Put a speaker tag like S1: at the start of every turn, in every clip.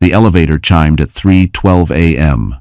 S1: The elevator chimed at 3:12 a.m.,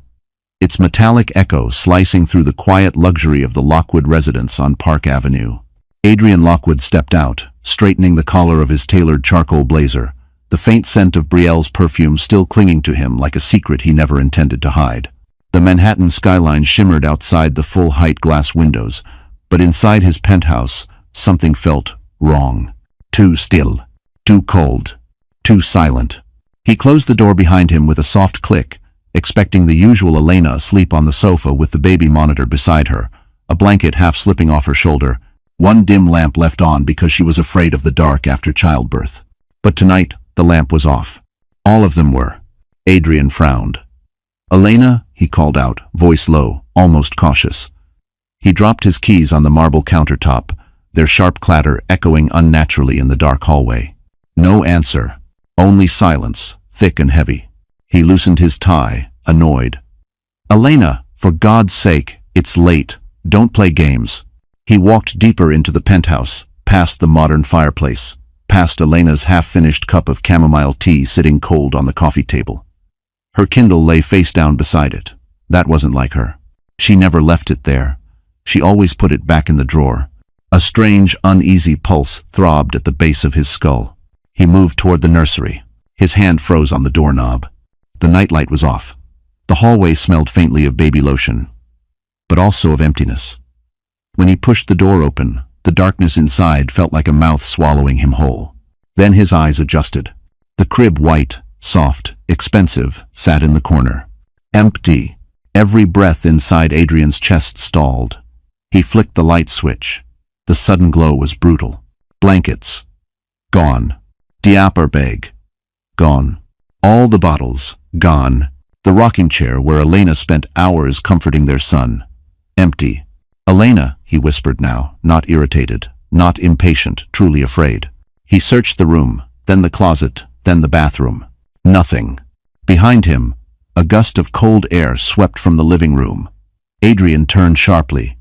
S1: its metallic echo slicing through the quiet luxury of the Lockwood residence on Park Avenue. Adrian Lockwood stepped out, straightening the collar of his tailored charcoal blazer, the faint scent of Brielle's perfume still clinging to him like a secret he never intended to hide. The Manhattan skyline shimmered outside the full-height glass windows, but inside his penthouse, something felt wrong. Too still, too cold, too silent. He closed the door behind him with a soft click, expecting the usual Elena asleep on the sofa with the baby monitor beside her, a blanket half slipping off her shoulder, one dim lamp left on because she was afraid of the dark after childbirth. But tonight, the lamp was off. All of them were. Adrian frowned. "Elena," he called out, voice low, almost cautious. He dropped his keys on the marble countertop, their sharp clatter echoing unnaturally in the dark hallway. No answer, only silence, thick and heavy. He loosened his tie, annoyed. "Elena, for God's sake, it's late. Don't play games." He walked deeper into the penthouse, past the modern fireplace, past Elena's half-finished cup of chamomile tea sitting cold on the coffee table. Her Kindle lay face down beside it. That wasn't like her. She never left it there. She always put it back in the drawer. A strange, uneasy pulse throbbed at the base of his skull. He moved toward the nursery. His hand froze on the doorknob. The nightlight was off. The hallway smelled faintly of baby lotion, but also of emptiness. When he pushed the door open, the darkness inside felt like a mouth swallowing him whole. Then his eyes adjusted. The crib, white, soft, expensive, sat in the corner. Empty. Every breath inside Adrian's chest stalled. He flicked the light switch. The sudden glow was brutal. Blankets. Gone. Diaper bag. Gone. All the bottles. Gone. The rocking chair where Elena spent hours comforting their son. Empty. "Elena," he whispered now, not irritated, not impatient, truly afraid. He searched the room, then the closet, then the bathroom. Nothing. Behind him, a gust of cold air swept from the living room. Adrian turned sharply.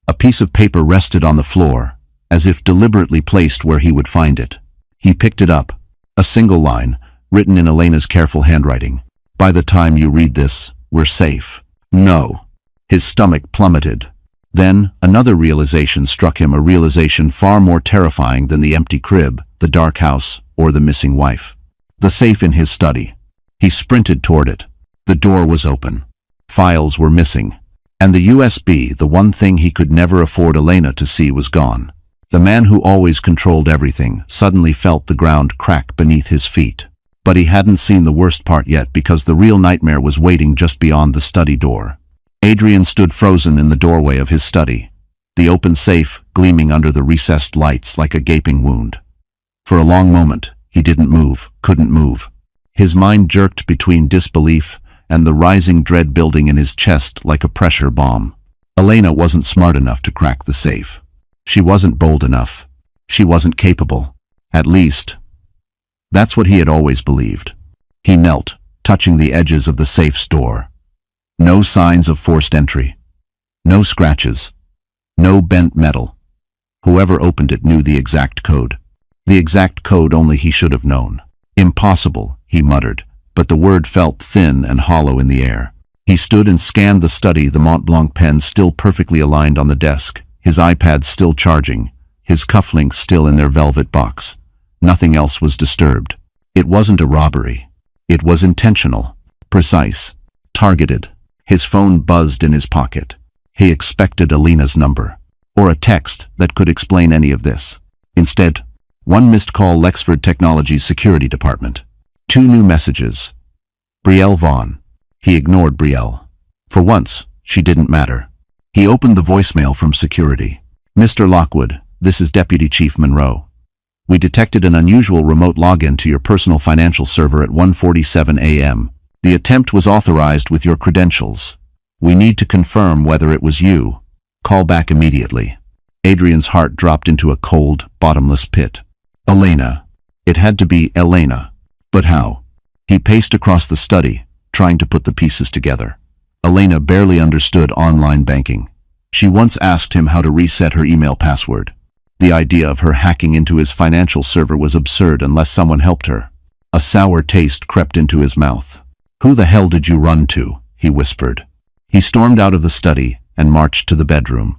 S1: A piece of paper rested on the floor, as if deliberately placed where he would find it. He picked it up. A single line, written in Elena's careful handwriting. "By the time you read this, we're safe." No. His stomach plummeted. Then, another realization struck him, a realization far more terrifying than the empty crib, the dark house, or the missing wife. The safe in his study. He sprinted toward it. The door was open. Files were missing. And the USB, the one thing he could never afford Elena to see, was gone. The man who always controlled everything suddenly felt the ground crack beneath his feet. But he hadn't seen the worst part yet, because the real nightmare was waiting just beyond the study door. Adrian stood frozen in the doorway of his study, the open safe gleaming under the recessed lights like a gaping wound. For a long moment, he didn't move, couldn't move. His mind jerked between disbelief and the rising dread building in his chest like a pressure bomb. Elena wasn't smart enough to crack the safe. She wasn't bold enough. She wasn't capable. At least, that's what he had always believed. He knelt, touching the edges of the safe's door. No signs of forced entry. No scratches. No bent metal. Whoever opened it knew the exact code. The exact code only he should have known. "Impossible," he muttered, but the word felt thin and hollow in the air. He stood and scanned the study, the Mont Blanc pen still perfectly aligned on the desk, his iPad still charging, his cufflinks still in their velvet box. Nothing else was disturbed. It wasn't a robbery. It was intentional, precise, targeted. His phone buzzed in his pocket. He expected Elena's number, or a text that could explain any of this. Instead, one missed call, Lexford Technologies Security Department. 2 new messages. Brielle Vaughn. He ignored Brielle. For once, she didn't matter. He opened the voicemail from security. "Mr. Lockwood, this is Deputy Chief Monroe. We detected an unusual remote login to your personal financial server at 1:47 a.m. The attempt was authorized with your credentials. We need to confirm whether it was you. Call back immediately." Adrian's heart dropped into a cold, bottomless pit. Elena. It had to be Elena. But how? He paced across the study, trying to put the pieces together. Elena barely understood online banking. She once asked him how to reset her email password. The idea of her hacking into his financial server was absurd unless someone helped her. A sour taste crept into his mouth. "Who the hell did you run to?" he whispered. He stormed out of the study and marched to the bedroom.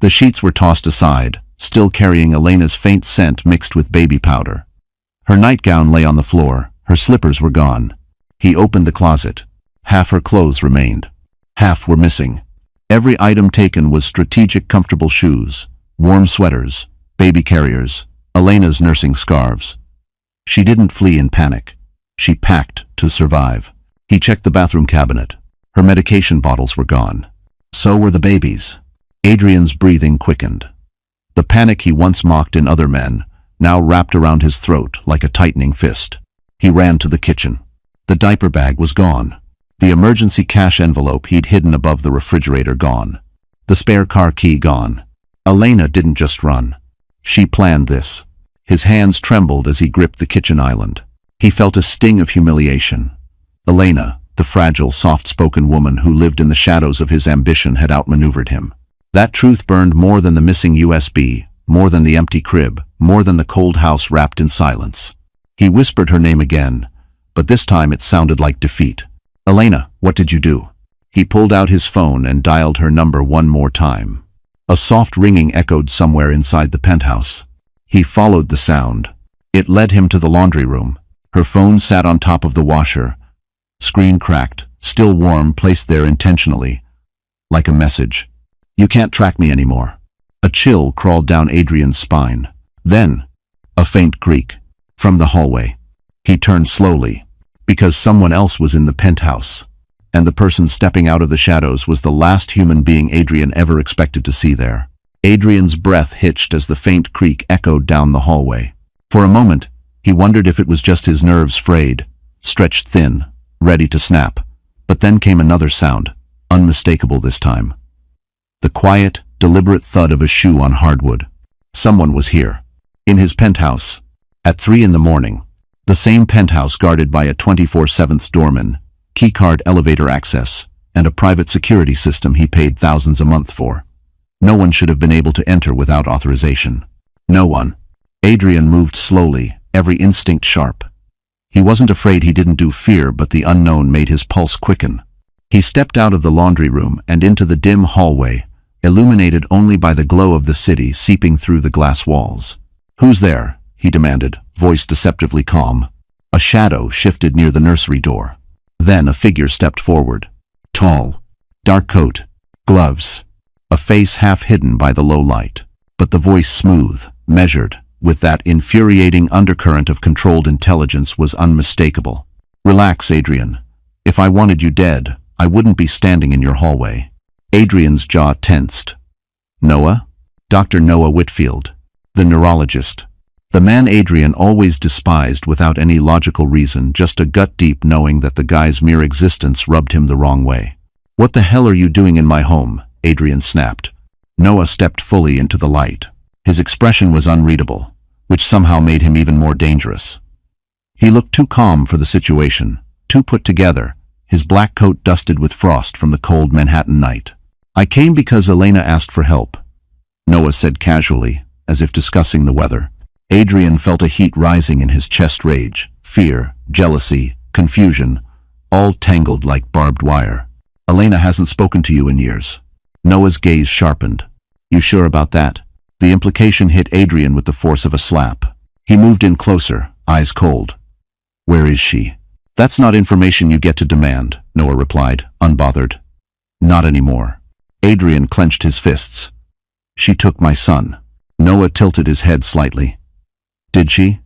S1: The sheets were tossed aside, still carrying Elena's faint scent mixed with baby powder. Her nightgown lay on the floor, her slippers were gone. He opened the closet. Half her clothes remained. Half were missing. Every item taken was strategic comfortable shoes, warm sweaters, baby carriers, Elena's nursing scarves. She didn't flee in panic. She packed to survive. He checked the bathroom cabinet. Her medication bottles were gone. So were the babies. Adrian's breathing quickened. The panic he once mocked in other men now wrapped around his throat like a tightening fist. He ran to the kitchen. The diaper bag was gone. The emergency cash envelope he'd hidden above the refrigerator gone. The spare car key gone. Elena didn't just run. She planned this. His hands trembled as he gripped the kitchen island. He felt a sting of humiliation. Elena, the fragile, soft-spoken woman who lived in the shadows of his ambition, had outmaneuvered him. That truth burned more than the missing USB, more than the empty crib, more than the cold house wrapped in silence. He whispered her name again, but this time it sounded like defeat. "Elena, what did you do?" He pulled out his phone and dialed her number one more time. A soft ringing echoed somewhere inside the penthouse. He followed the sound. It led him to the laundry room. Her phone sat on top of the washer. Screen cracked, still warm, placed there intentionally. Like a message. "You can't track me anymore." A chill crawled down Adrian's spine. Then, a faint creak. From the hallway. He turned slowly, because someone else was in the penthouse, and the person stepping out of the shadows was the last human being Adrian ever expected to see there. Adrian's breath hitched as the faint creak echoed down the hallway. For a moment, he wondered if it was just his nerves frayed, stretched thin, ready to snap. But then came another sound, unmistakable this time. The quiet, deliberate thud of a shoe on hardwood. Someone was here. In his penthouse. At 3 in the morning. The same penthouse guarded by a 24/7 doorman, keycard elevator access, and a private security system he paid thousands a month for. No one should have been able to enter without authorization. No one. Adrian moved slowly, every instinct sharp. He wasn't afraid he didn't do fear, but the unknown made his pulse quicken. He stepped out of the laundry room and into the dim hallway, illuminated only by the glow of the city seeping through the glass walls. "Who's there?" he demanded, voice deceptively calm. A shadow shifted near the nursery door. Then a figure stepped forward. Tall, dark coat, gloves, a face half hidden by the low light, but the voice smooth, measured, with that infuriating undercurrent of controlled intelligence, was unmistakable. "Relax, Adrian. If I wanted you dead, I wouldn't be standing in your hallway." Adrian's jaw tensed. Noah? Dr. Noah Whitfield, the neurologist. The man Adrian always despised without any logical reason, just a gut-deep knowing that the guy's mere existence rubbed him the wrong way. "What the hell are you doing in my home?" Adrian snapped. Noah stepped fully into the light. His expression was unreadable, which somehow made him even more dangerous. He looked too calm for the situation, too put together, his black coat dusted with frost from the cold Manhattan night. "I came because Elena asked for help," Noah said casually, as if discussing the weather. Adrian felt a heat rising in his chest. Rage, fear, jealousy, confusion, all tangled like barbed wire. "Elena hasn't spoken to you in years." Noah's gaze sharpened. "You sure about that?" The implication hit Adrian with the force of a slap. He moved in closer, eyes cold. "Where is she?" "That's not information you get to demand," Noah replied, unbothered. "Not anymore." Adrian clenched his fists. "She took my son." Noah tilted his head slightly. "Did she?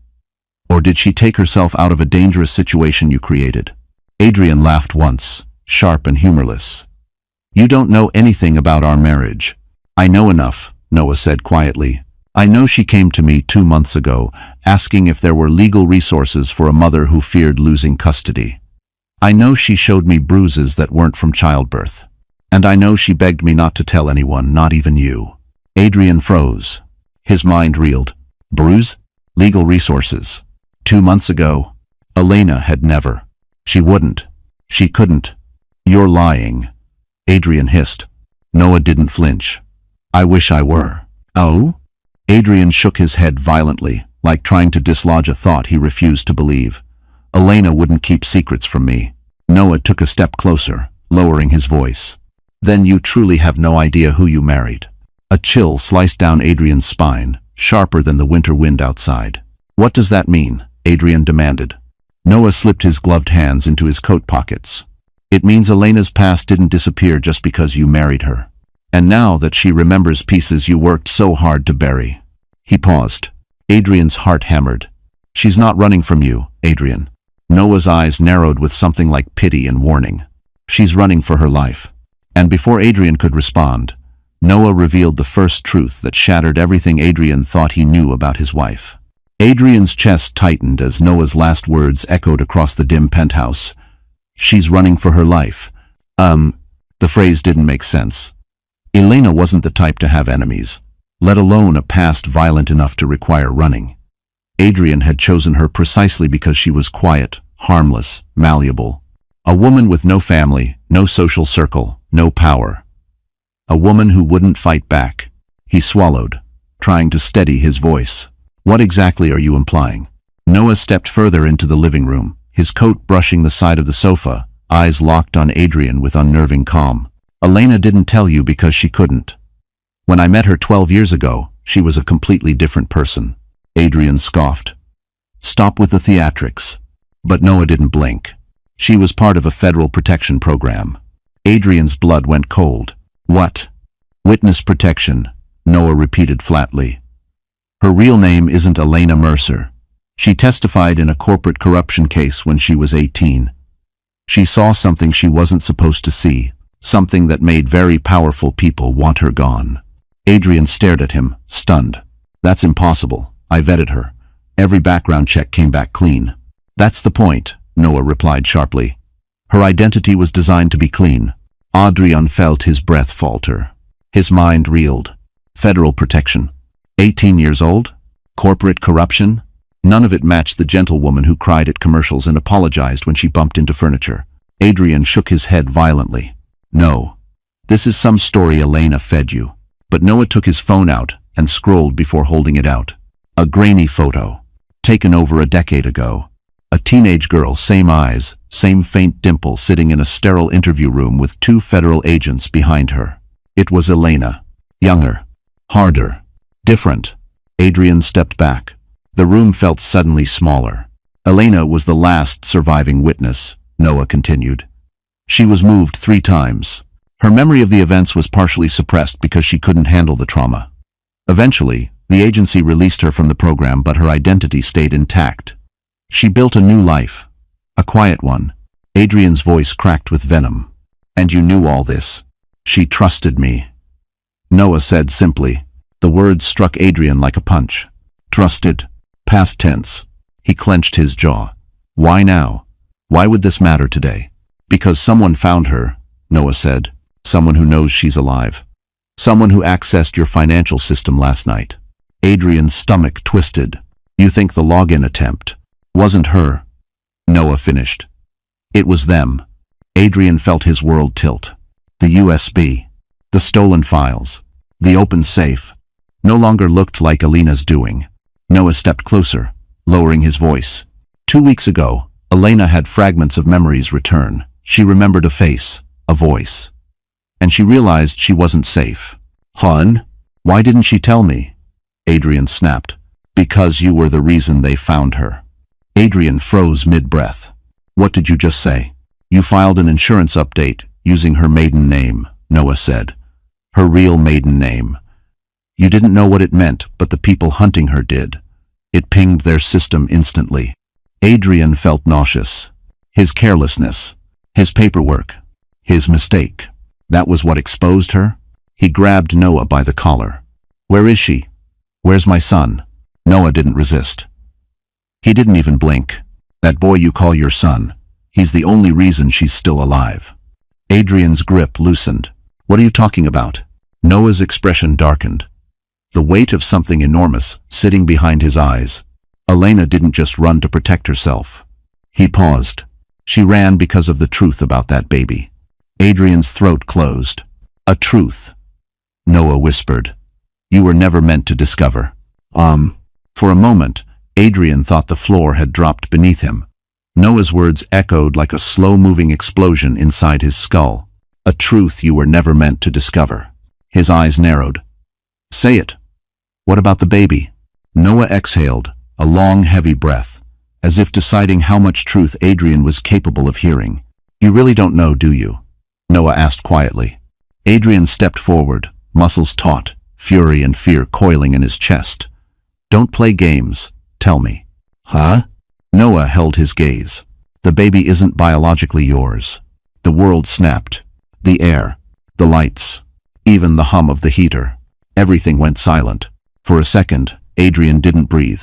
S1: Or did she take herself out of a dangerous situation you created?" Adrian laughed once, sharp and humorless. "You don't know anything about our marriage." "I know enough," Noah said quietly. "I know she came to me 2 months ago, asking if there were legal resources for a mother who feared losing custody. I know she showed me bruises that weren't from childbirth. And I know she begged me not to tell anyone, not even you." Adrian froze. His mind reeled. Bruise? Legal resources. 2 months ago? Elena had never. She wouldn't. She couldn't. "You're lying," Adrian hissed. Noah didn't flinch. "I wish I were." "Oh?" Adrian shook his head violently, like trying to dislodge a thought he refused to believe. Elena wouldn't keep secrets from me. Noah took a step closer, lowering his voice. Then you truly have no idea who you married. A chill sliced down Adrian's spine, sharper than the winter wind outside. What does that mean? Adrian demanded. Noah slipped his gloved hands into his coat pockets. It means Elena's past didn't disappear just because you married her. And now that she remembers pieces you worked so hard to bury. He paused. Adrian's heart hammered. She's not running from you, Adrian. Noah's eyes narrowed with something like pity and warning. She's running for her life. And before Adrian could respond, Noah revealed the first truth that shattered everything Adrian thought he knew about his wife. Adrian's chest tightened as Noah's last words echoed across the dim penthouse. She's running for her life. The phrase didn't make sense. Elena wasn't the type to have enemies, let alone a past violent enough to require running. Adrian had chosen her precisely because she was quiet, harmless, malleable. A woman with no family, no social circle, no power. A woman who wouldn't fight back. He swallowed, trying to steady his voice. What exactly are you implying? Noah stepped further into the living room, his coat brushing the side of the sofa, eyes locked on Adrian with unnerving calm. Elena didn't tell you because she couldn't. When I met her 12 years ago, she was a completely different person. Adrian scoffed. Stop with the theatrics. But Noah didn't blink. She was part of a federal protection program. Adrian's blood went cold. What? Witness protection, Noah repeated flatly. Her real name isn't Elena Mercer. She testified in a corporate corruption case when she was 18. She saw something she wasn't supposed to see, something that made very powerful people want her gone. Adrian stared at him, stunned. That's impossible. I vetted her. Every background check came back clean. That's the point, Noah replied sharply. Her identity was designed to be clean. Adrian felt his breath falter. His mind reeled. Federal protection. 18 years old? Corporate corruption? None of it matched the gentlewoman who cried at commercials and apologized when she bumped into furniture. Adrian shook his head violently. No. This is some story Elena fed you. But Noah took his phone out and scrolled before holding it out. A grainy photo. Taken over a decade ago. A teenage girl, same eyes, same faint dimple, sitting in a sterile interview room with 2 federal agents behind her. It was Elena. Younger. Harder. Different. Adrian stepped back. The room felt suddenly smaller. Elena was the last surviving witness, Noah continued. She was moved 3 times. Her memory of the events was partially suppressed because she couldn't handle the trauma. Eventually, the agency released her from the program, but her identity stayed intact. She built a new life. A quiet one. Adrian's voice cracked with venom. And you knew all this. She trusted me. Noah said simply. The words struck Adrian like a punch. Trusted. Past tense. He clenched his jaw. Why now? Why would this matter today? Because someone found her, Noah said. Someone who knows she's alive. Someone who accessed your financial system last night. Adrian's stomach twisted. You think the login attempt wasn't her? Noah finished. It was them. Adrian felt his world tilt. The USB. The stolen files. The open safe. No longer looked like Elena's doing. Noah stepped closer, lowering his voice. 2 weeks ago, Elena had fragments of memories return. She remembered a face, a voice. And she realized she wasn't safe. Hun? Why didn't she tell me? Adrian snapped. Because you were the reason they found her. Adrian froze mid-breath. What did you just say? You filed an insurance update using her maiden name, Noah said. Her real maiden name. You didn't know what it meant, but the people hunting her did. It pinged their system instantly. Adrian felt nauseous. His carelessness. His paperwork. His mistake. That was what exposed her? He grabbed Noah by the collar. Where is she? Where's my son? Noah didn't resist. He didn't even blink. That boy you call your son. He's the only reason she's still alive. Adrian's grip loosened. What are you talking about? Noah's expression darkened. The weight of something enormous sitting behind his eyes. Elena didn't just run to protect herself. He paused. She ran because of the truth about that baby. Adrian's throat closed. A truth. Noah whispered. You were never meant to discover. For a moment, Adrian thought the floor had dropped beneath him. Noah's words echoed like a slow-moving explosion inside his skull. A truth you were never meant to discover. His eyes narrowed. Say it. What about the baby? Noah exhaled, a long, heavy breath, as if deciding how much truth Adrian was capable of hearing. You really don't know, do you? Noah asked quietly. Adrian stepped forward, muscles taut, fury and fear coiling in his chest. Don't play games. Tell me. Huh? Noah held his gaze. The baby isn't biologically yours. The world snapped. The air, the lights, even the hum of the heater. Everything went silent. For a second, Adrian didn't breathe.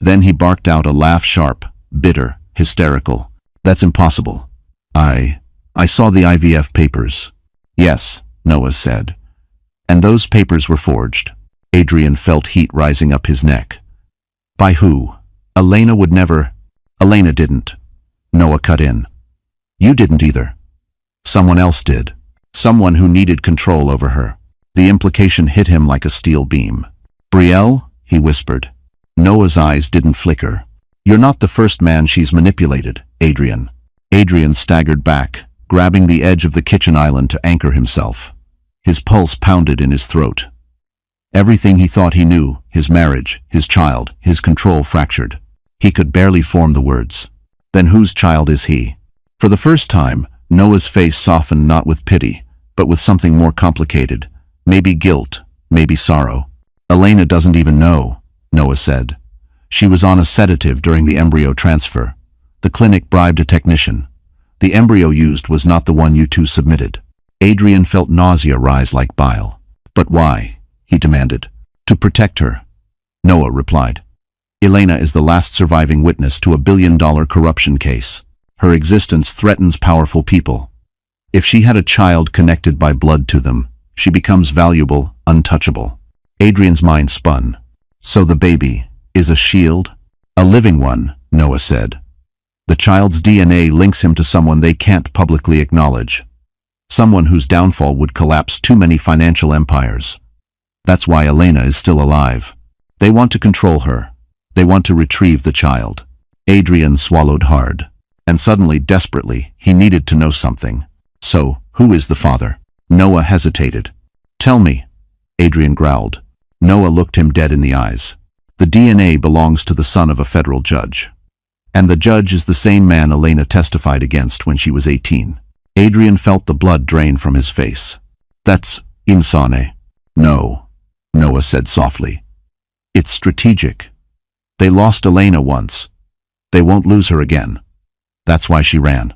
S1: Then he barked out a laugh, sharp, bitter, hysterical. That's impossible. I saw the IVF papers. Yes, Noah said. And those papers were forged. Adrian felt heat rising up his neck. By who? Elena would never. Elena didn't. Noah cut in. You didn't either. Someone else did. Someone who needed control over her. The implication hit him like a steel beam. Brielle, he whispered. Noah's eyes didn't flicker. You're not the first man she's manipulated, Adrian. Adrian staggered back, grabbing the edge of the kitchen island to anchor himself. His pulse pounded in his throat. Everything he thought he knew, his marriage, his child, his control fractured. He could barely form the words. Then whose child is he? For the first time, Noah's face softened not with pity, but with something more complicated. Maybe guilt, maybe sorrow. Elena doesn't even know, Noah said. She was on a sedative during the embryo transfer. The clinic bribed a technician. The embryo used was not the one you two submitted. Adrian felt nausea rise like bile. But why? He demanded. To protect her. Noah replied. Elena is the last surviving witness to a billion-dollar corruption case. Her existence threatens powerful people. If she had a child connected by blood to them, she becomes valuable, untouchable. Adrian's mind spun. So the baby is a shield? A living one, Noah said. The child's DNA links him to someone they can't publicly acknowledge. Someone whose downfall would collapse too many financial empires. That's why Elena is still alive. They want to control her. They want to retrieve the child. Adrian swallowed hard. And suddenly, desperately, he needed to know something. So, who is the father? Noah hesitated. Tell me, Adrian growled. Noah looked him dead in the eyes. The DNA belongs to the son of a federal judge. And the judge is the same man Elena testified against when she was 18. Adrian felt the blood drain from his face. That's insane. No, Noah said softly. It's strategic. They lost Elena once. They won't lose her again. That's why she ran.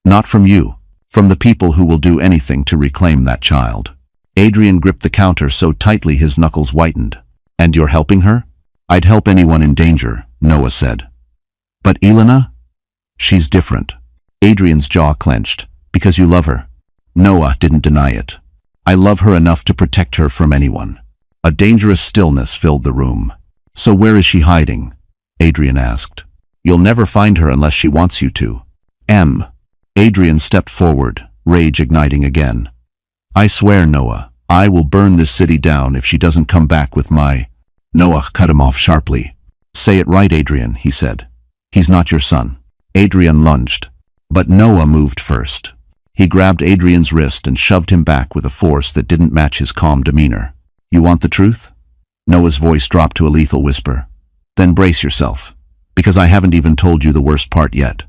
S1: Not from you, from the people who will do anything to reclaim that child. Adrian gripped the counter so tightly his knuckles whitened. And you're helping her? I'd help anyone in danger, Noah said. But Elena? She's different. Adrian's jaw clenched. Because you love her. Noah didn't deny it. I love her enough to protect her from anyone. A dangerous stillness filled the room. So where is she hiding? Adrian asked. You'll never find her unless she wants you to. Adrian stepped forward, rage igniting again. I swear, Noah, I will burn this city down if she doesn't come back with my... Noah cut him off sharply. Say it right, Adrian, he said. He's not your son. Adrian lunged. But Noah moved first. He grabbed Adrian's wrist and shoved him back with a force that didn't match his calm demeanor. You want the truth? Noah's voice dropped to a lethal whisper. Then brace yourself. Because I haven't even told you the worst part yet.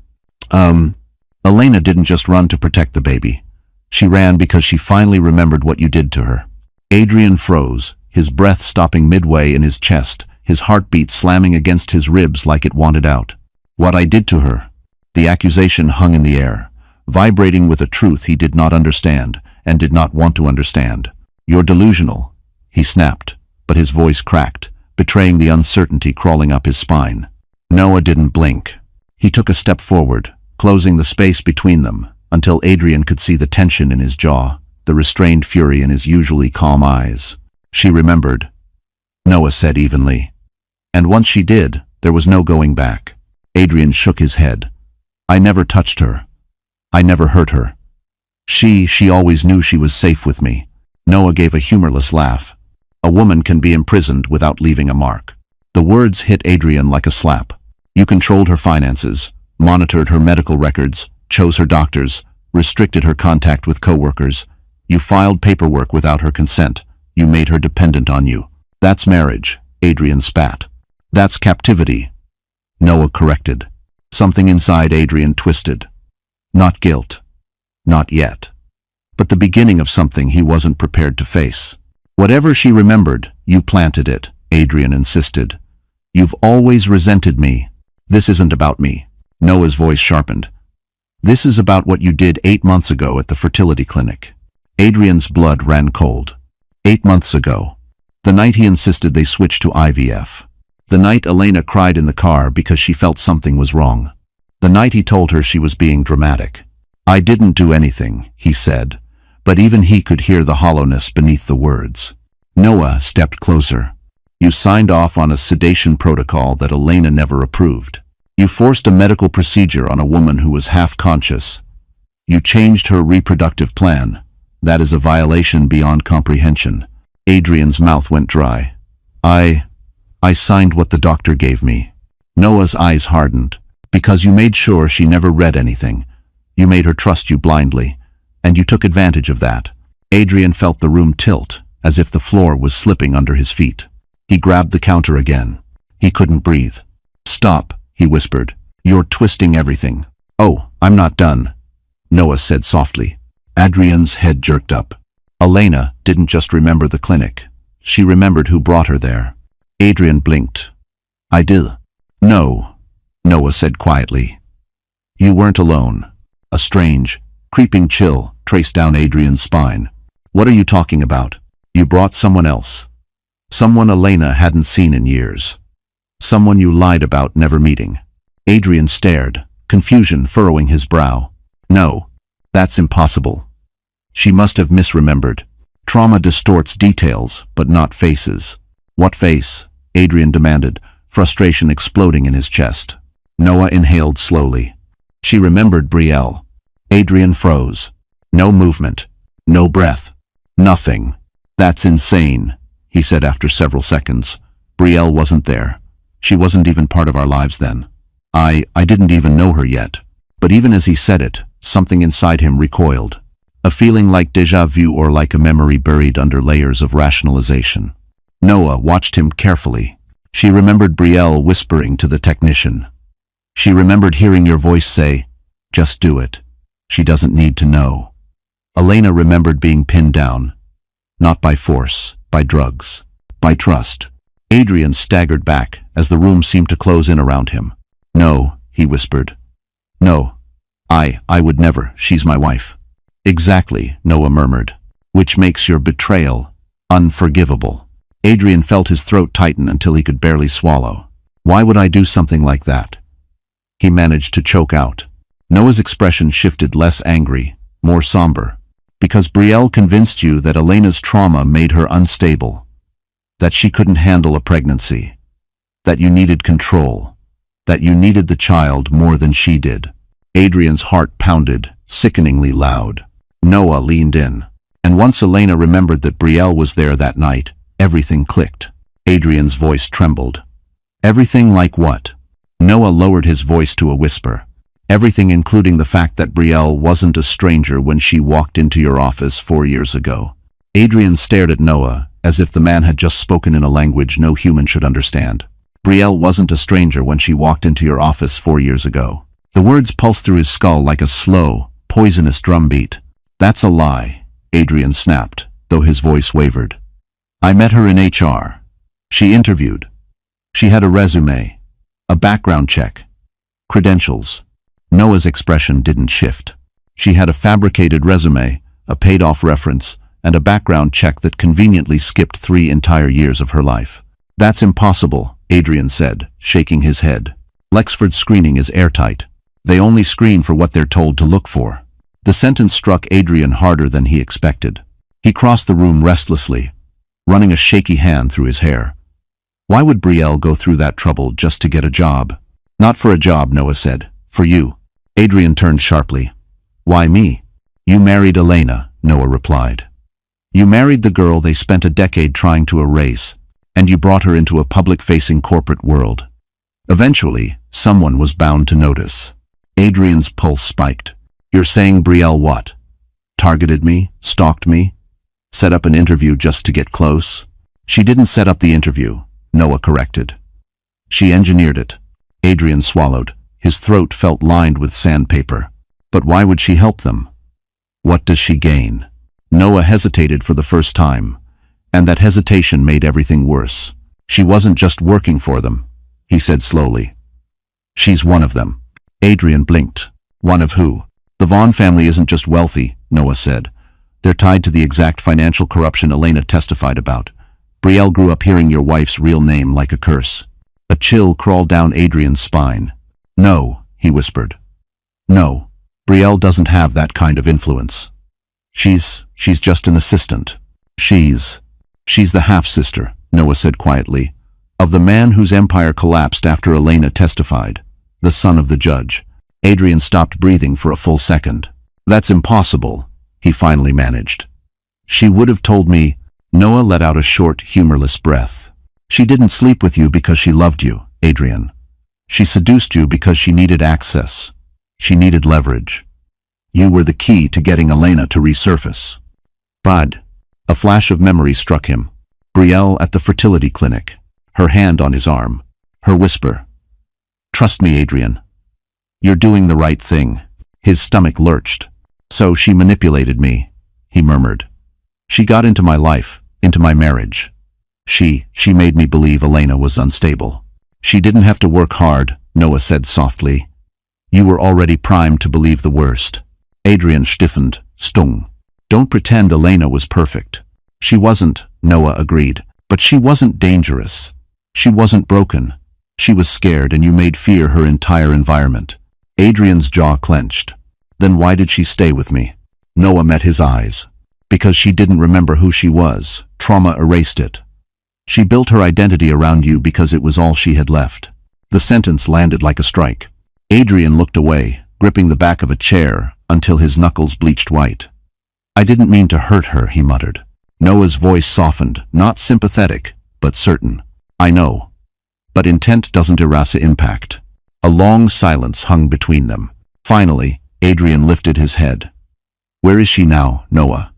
S1: Elena didn't just run to protect the baby. She ran because she finally remembered what you did to her. Adrian froze, his breath stopping midway in his chest, his heartbeat slamming against his ribs like it wanted out. What I did to her. The accusation hung in the air, vibrating with a truth he did not understand and did not want to understand. You're delusional, he snapped, but his voice cracked, betraying the uncertainty crawling up his spine. Noah didn't blink. He took a step forward, closing the space between them, until Adrian could see the tension in his jaw, the restrained fury in his usually calm eyes. She remembered, Noah said evenly. And once she did, there was no going back. Adrian shook his head. I never touched her. I never hurt her. She always knew she was safe with me. Noah gave a humorless laugh. A woman can be imprisoned without leaving a mark. The words hit Adrian like a slap. You controlled her finances, monitored her medical records, chose her doctors, restricted her contact with coworkers. You filed paperwork without her consent. You made her dependent on you. That's marriage, Adrian spat. That's captivity. Noah corrected. Something inside Adrian twisted. Not guilt. Not yet. But the beginning of something he wasn't prepared to face. Whatever she remembered, you planted it, Adrian insisted. You've always resented me. This isn't about me. Noah's voice sharpened. This is about what you did 8 months ago at the fertility clinic. Adrian's blood ran cold. 8 months ago. The night he insisted they switch to IVF. The night Elena cried in the car because she felt something was wrong. The night he told her she was being dramatic. I didn't do anything, he said, but even he could hear the hollowness beneath the words. Noah stepped closer. You signed off on a sedation protocol that Elena never approved. You forced a medical procedure on a woman who was half-conscious. You changed her reproductive plan. That is a violation beyond comprehension. Adrian's mouth went dry. I signed what the doctor gave me. Noah's eyes hardened. Because you made sure she never read anything. You made her trust you blindly, and you took advantage of that. Adrian felt the room tilt, as if the floor was slipping under his feet. He grabbed the counter again. He couldn't breathe. Stop, he whispered. You're twisting everything. Oh, I'm not done, Noah said softly. Adrian's head jerked up. Elena didn't just remember the clinic. She remembered who brought her there. Adrian blinked. I did. No, Noah said quietly. You weren't alone. A strange, creeping chill traced down Adrian's spine. What are you talking about? You brought someone else. Someone Elena hadn't seen in years. Someone you lied about never meeting. Adrian stared, confusion furrowing his brow. No, that's impossible. She must have misremembered. Trauma distorts details, but not faces. What face? Adrian demanded, frustration exploding in his chest. Noah inhaled slowly. She remembered Brielle. Adrian froze. No movement. No breath. Nothing. That's insane, he said after several seconds. Brielle wasn't there. She wasn't even part of our lives then. I didn't even know her yet. But even as he said it, something inside him recoiled. A feeling like déjà vu or like a memory buried under layers of rationalization. Noah watched him carefully. She remembered Brielle whispering to the technician. She remembered hearing your voice say, just do it. She doesn't need to know. Elena remembered being pinned down. Not by force, by drugs, by trust. Adrian staggered back as the room seemed to close in around him. No, he whispered. No. I would never. She's my wife. Exactly, Noah murmured. Which makes your betrayal unforgivable. Adrian felt his throat tighten until he could barely swallow. Why would I do something like that? He managed to choke out. Noah's expression shifted, less angry, more somber. Because Brielle convinced you that Elena's trauma made her unstable. That she couldn't handle a pregnancy. That you needed control. That you needed the child more than she did. Adrian's heart pounded, sickeningly loud. Noah leaned in. And once Elena remembered that Brielle was there that night, everything clicked. Adrian's voice trembled. Everything like what? Noah lowered his voice to a whisper. Everything including the fact that Brielle wasn't a stranger when she walked into your office 4 years ago. Adrian stared at Noah, as if the man had just spoken in a language no human should understand. Brielle wasn't a stranger when she walked into your office 4 years ago. The words pulsed through his skull like a slow, poisonous drumbeat. That's a lie, Adrian snapped, though his voice wavered. I met her in HR. She interviewed. She had a resume, a background check, credentials. Noah's expression didn't shift. She had a fabricated resume, a paid-off reference, and a background check that conveniently skipped 3 entire years of her life. That's impossible, Adrian said, shaking his head. Lexford's screening is airtight. They only screen for what they're told to look for. The sentence struck Adrian harder than he expected. He crossed the room restlessly, running a shaky hand through his hair. Why would Brielle go through that trouble just to get a job? Not for a job, Noah said. For you. Adrian turned sharply. Why me? You married Elena, Noah replied. You married the girl they spent a decade trying to erase, and you brought her into a public-facing corporate world. Eventually, someone was bound to notice. Adrian's pulse spiked. You're saying Brielle what? Targeted me? Stalked me? Set up an interview just to get close? She didn't set up the interview, Noah corrected. She engineered it. Adrian swallowed. His throat felt lined with sandpaper. But why would she help them? What does she gain? Noah hesitated for the first time, and that hesitation made everything worse. She wasn't just working for them, he said slowly. She's one of them. Adrian blinked. One of who? The Vaughn family isn't just wealthy, Noah said. They're tied to the exact financial corruption Elena testified about. Brielle grew up hearing your wife's real name like a curse. A chill crawled down Adrian's spine. No, he whispered. No, Brielle doesn't have that kind of influence. She's just an assistant. She's the half-sister, Noah said quietly, of the man whose empire collapsed after Elena testified, the son of the judge. Adrian stopped breathing for a full second. That's impossible, he finally managed. She would have told me. Noah let out a short, humorless breath. She didn't sleep with you because she loved you, Adrian. She seduced you because she needed access. She needed leverage. You were the key to getting Elena to resurface. Bud. A flash of memory struck him. Brielle at the fertility clinic, her hand on his arm, her whisper. Trust me, Adrian. You're doing the right thing. His stomach lurched. So she manipulated me, he murmured. She got into my life, into my marriage. She made me believe Elena was unstable. She didn't have to work hard, Noah said softly. You were already primed to believe the worst. Adrian stiffened, stung. Don't pretend Elena was perfect. She wasn't, Noah agreed, but she wasn't dangerous. She wasn't broken. She was scared, and you made fear her entire environment. Adrian's jaw clenched. Then why did she stay with me? Noah met his eyes. Because she didn't remember who she was. Trauma erased it. She built her identity around you because it was all she had left. The sentence landed like a strike. Adrian looked away, gripping the back of a chair until his knuckles bleached white. I didn't mean to hurt her, he muttered. Noah's voice softened, not sympathetic, but certain. I know. But intent doesn't erase impact. A long silence hung between them. Finally, Adrian lifted his head. Where is she now, Noah?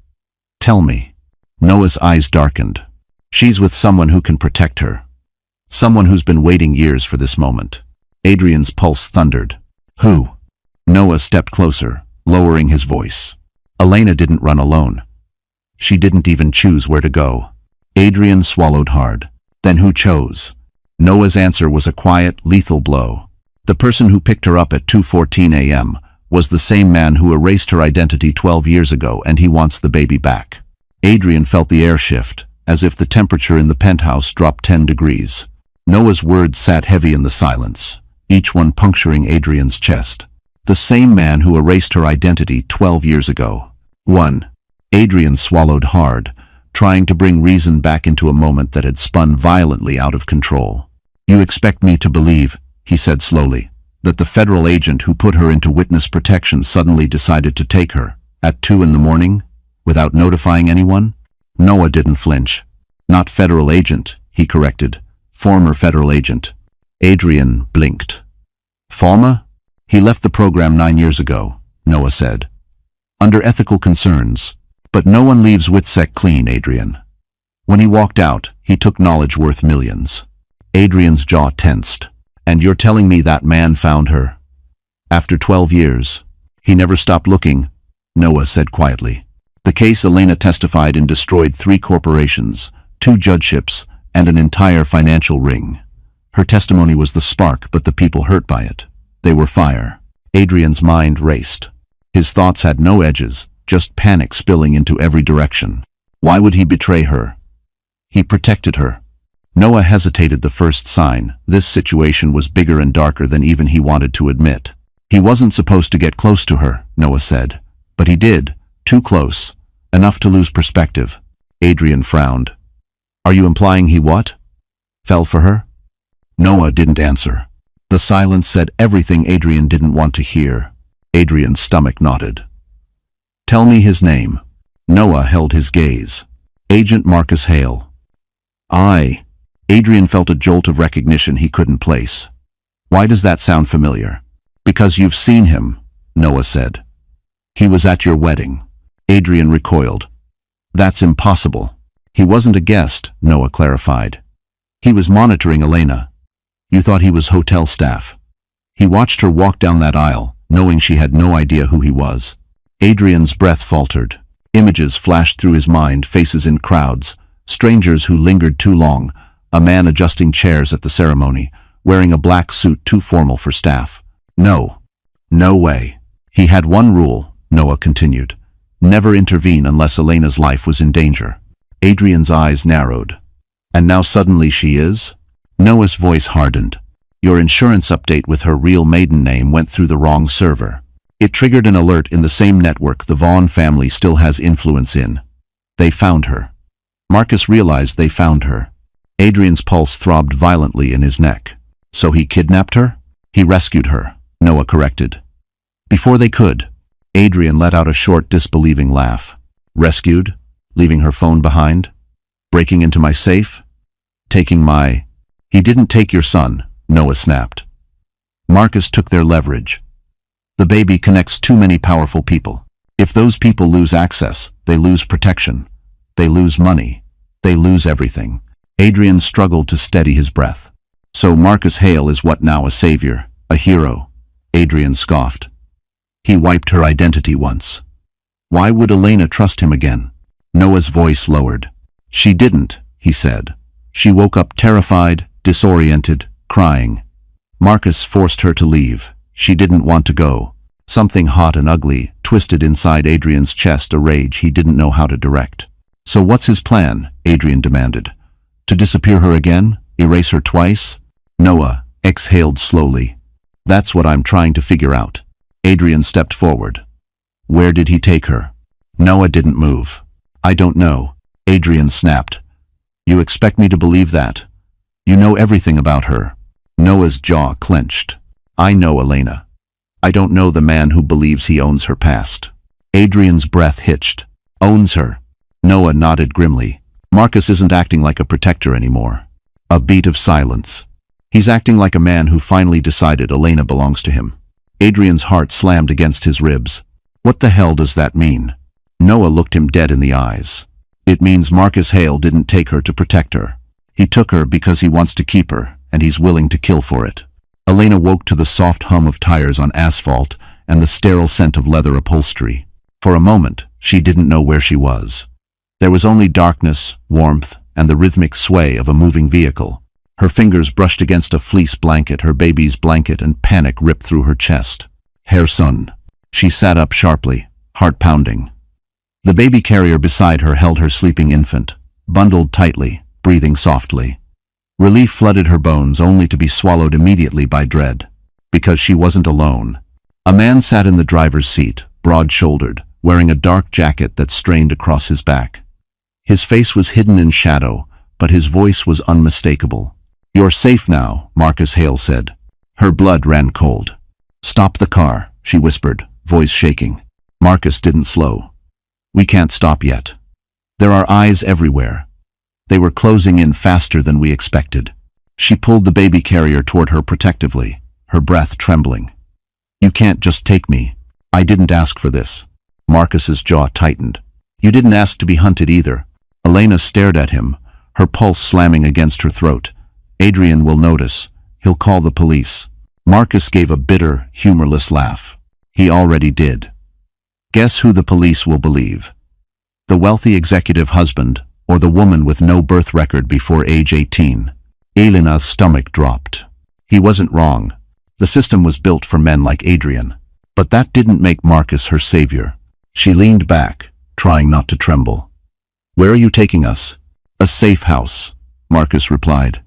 S1: Tell me. Noah's eyes darkened. She's with someone who can protect her. Someone who's been waiting years for this moment. Adrian's pulse thundered. Who? Noah stepped closer, lowering his voice. Elena didn't run alone. She didn't even choose where to go. Adrian swallowed hard. Then who chose? Noah's answer was a quiet, lethal blow. The person who picked her up at 2:14 a.m. was the same man who erased her identity 12 years ago, and he wants the baby back. Adrian felt the air shift, as if the temperature in the penthouse dropped 10 degrees. Noah's words sat heavy in the silence, each one puncturing Adrian's chest. The same man who erased her identity 12 years ago. 1. Adrian swallowed hard, trying to bring reason back into a moment that had spun violently out of control. You expect me to believe, he said slowly, that the federal agent who put her into witness protection suddenly decided to take her, at 2 in the morning, without notifying anyone? Noah didn't flinch. Not federal agent, he corrected. Former federal agent. Adrian blinked. Falma? He left the program 9 years ago, Noah said. Under ethical concerns. But no one leaves WITSEC clean, Adrian. When he walked out, he took knowledge worth millions. Adrian's jaw tensed. And you're telling me that man found her? After 12 years. He never stopped looking, Noah said quietly. The case Elena testified in destroyed 3 corporations, 2 judgeships, and an entire financial ring. Her testimony was the spark, but the people hurt by it. They were fire. Adrian's mind raced. His thoughts had no edges, just panic spilling into every direction. Why would he betray her? He protected her. Noah hesitated the first sign. This situation was bigger and darker than even he wanted to admit. He wasn't supposed to get close to her, Noah said. But he did. Too close. Enough to lose perspective. Adrian frowned. Are you implying he what? Fell for her? Noah didn't answer. The silence said everything Adrian didn't want to hear. Adrian's stomach knotted. Tell me his name. Noah held his gaze. Agent Marcus Hale. Adrian felt a jolt of recognition he couldn't place. Why does that sound familiar? Because you've seen him, Noah said. He was at your wedding. Adrian recoiled. That's impossible. He wasn't a guest, Noah clarified. He was monitoring Elena. You thought he was hotel staff. He watched her walk down that aisle, knowing she had no idea who he was. Adrian's breath faltered. Images flashed through his mind, faces in crowds, strangers who lingered too long, a man adjusting chairs at the ceremony, wearing a black suit too formal for staff. No. No way. He had one rule, Noah continued. Never intervene unless Elena's life was in danger. Adrian's eyes narrowed. And now suddenly she is? Noah's voice hardened. Your insurance update with her real maiden name went through the wrong server. It triggered an alert in the same network the Vaughn family still has influence in. They found her. Marcus realized they found her. Adrian's pulse throbbed violently in his neck. So he kidnapped her? He rescued her, Noah corrected. Before they could, Adrian let out a short, disbelieving laugh. Rescued? Leaving her phone behind? Breaking into my safe? Taking my... He didn't take your son, Noah snapped. Marcus took their leverage. The baby connects too many powerful people. If those people lose access, they lose protection. They lose money. They lose everything. Adrian struggled to steady his breath. So Marcus Hale is what now, a savior, a hero? Adrian scoffed. He wiped her identity once. Why would Elena trust him again? Noah's voice lowered. She didn't, he said. She woke up terrified, disoriented, crying. Marcus forced her to leave. She didn't want to go. Something hot and ugly twisted inside Adrian's chest, a rage he didn't know how to direct. So what's his plan? Adrian demanded. To disappear her again? Erase her twice? Noah exhaled slowly. That's what I'm trying to figure out. Adrian stepped forward. Where did he take her? Noah didn't move. I don't know. Adrian snapped. You expect me to believe that? You know everything about her. Noah's jaw clenched. I know Elena. I don't know the man who believes he owns her past. Adrian's breath hitched. Owns her. Noah nodded grimly. Marcus isn't acting like a protector anymore. A beat of silence. He's acting like a man who finally decided Elena belongs to him. Adrian's heart slammed against his ribs. What the hell does that mean? Noah looked him dead in the eyes. It means Marcus Hale didn't take her to protect her. He took her because he wants to keep her, and he's willing to kill for it. Elena woke to the soft hum of tires on asphalt and the sterile scent of leather upholstery. For a moment, she didn't know where she was. There was only darkness, warmth, and the rhythmic sway of a moving vehicle. Her fingers brushed against a fleece blanket, her baby's blanket, and panic ripped through her chest. Herr son. She sat up sharply, heart pounding. The baby carrier beside her held her sleeping infant, bundled tightly, breathing softly. Relief flooded her bones, only to be swallowed immediately by dread. Because she wasn't alone. A man sat in the driver's seat, broad-shouldered, wearing a dark jacket that strained across his back. His face was hidden in shadow, but his voice was unmistakable. You're safe now, Marcus Hale said. Her blood ran cold. Stop the car, she whispered, voice shaking. Marcus didn't slow. We can't stop yet. There are eyes everywhere. They were closing in faster than we expected. She pulled the baby carrier toward her protectively, her breath trembling. You can't just take me. I didn't ask for this. Marcus's jaw tightened. You didn't ask to be hunted either. Elena stared at him, her pulse slamming against her throat. Adrian will notice. He'll call the police. Marcus gave a bitter, humorless laugh. He already did. Guess who the police will believe? The wealthy executive husband, or the woman with no birth record before age 18. Elena's stomach dropped. He wasn't wrong. The system was built for men like Adrian. But that didn't make Marcus her savior. She leaned back, trying not to tremble. Where are you taking us? A safe house, Marcus replied.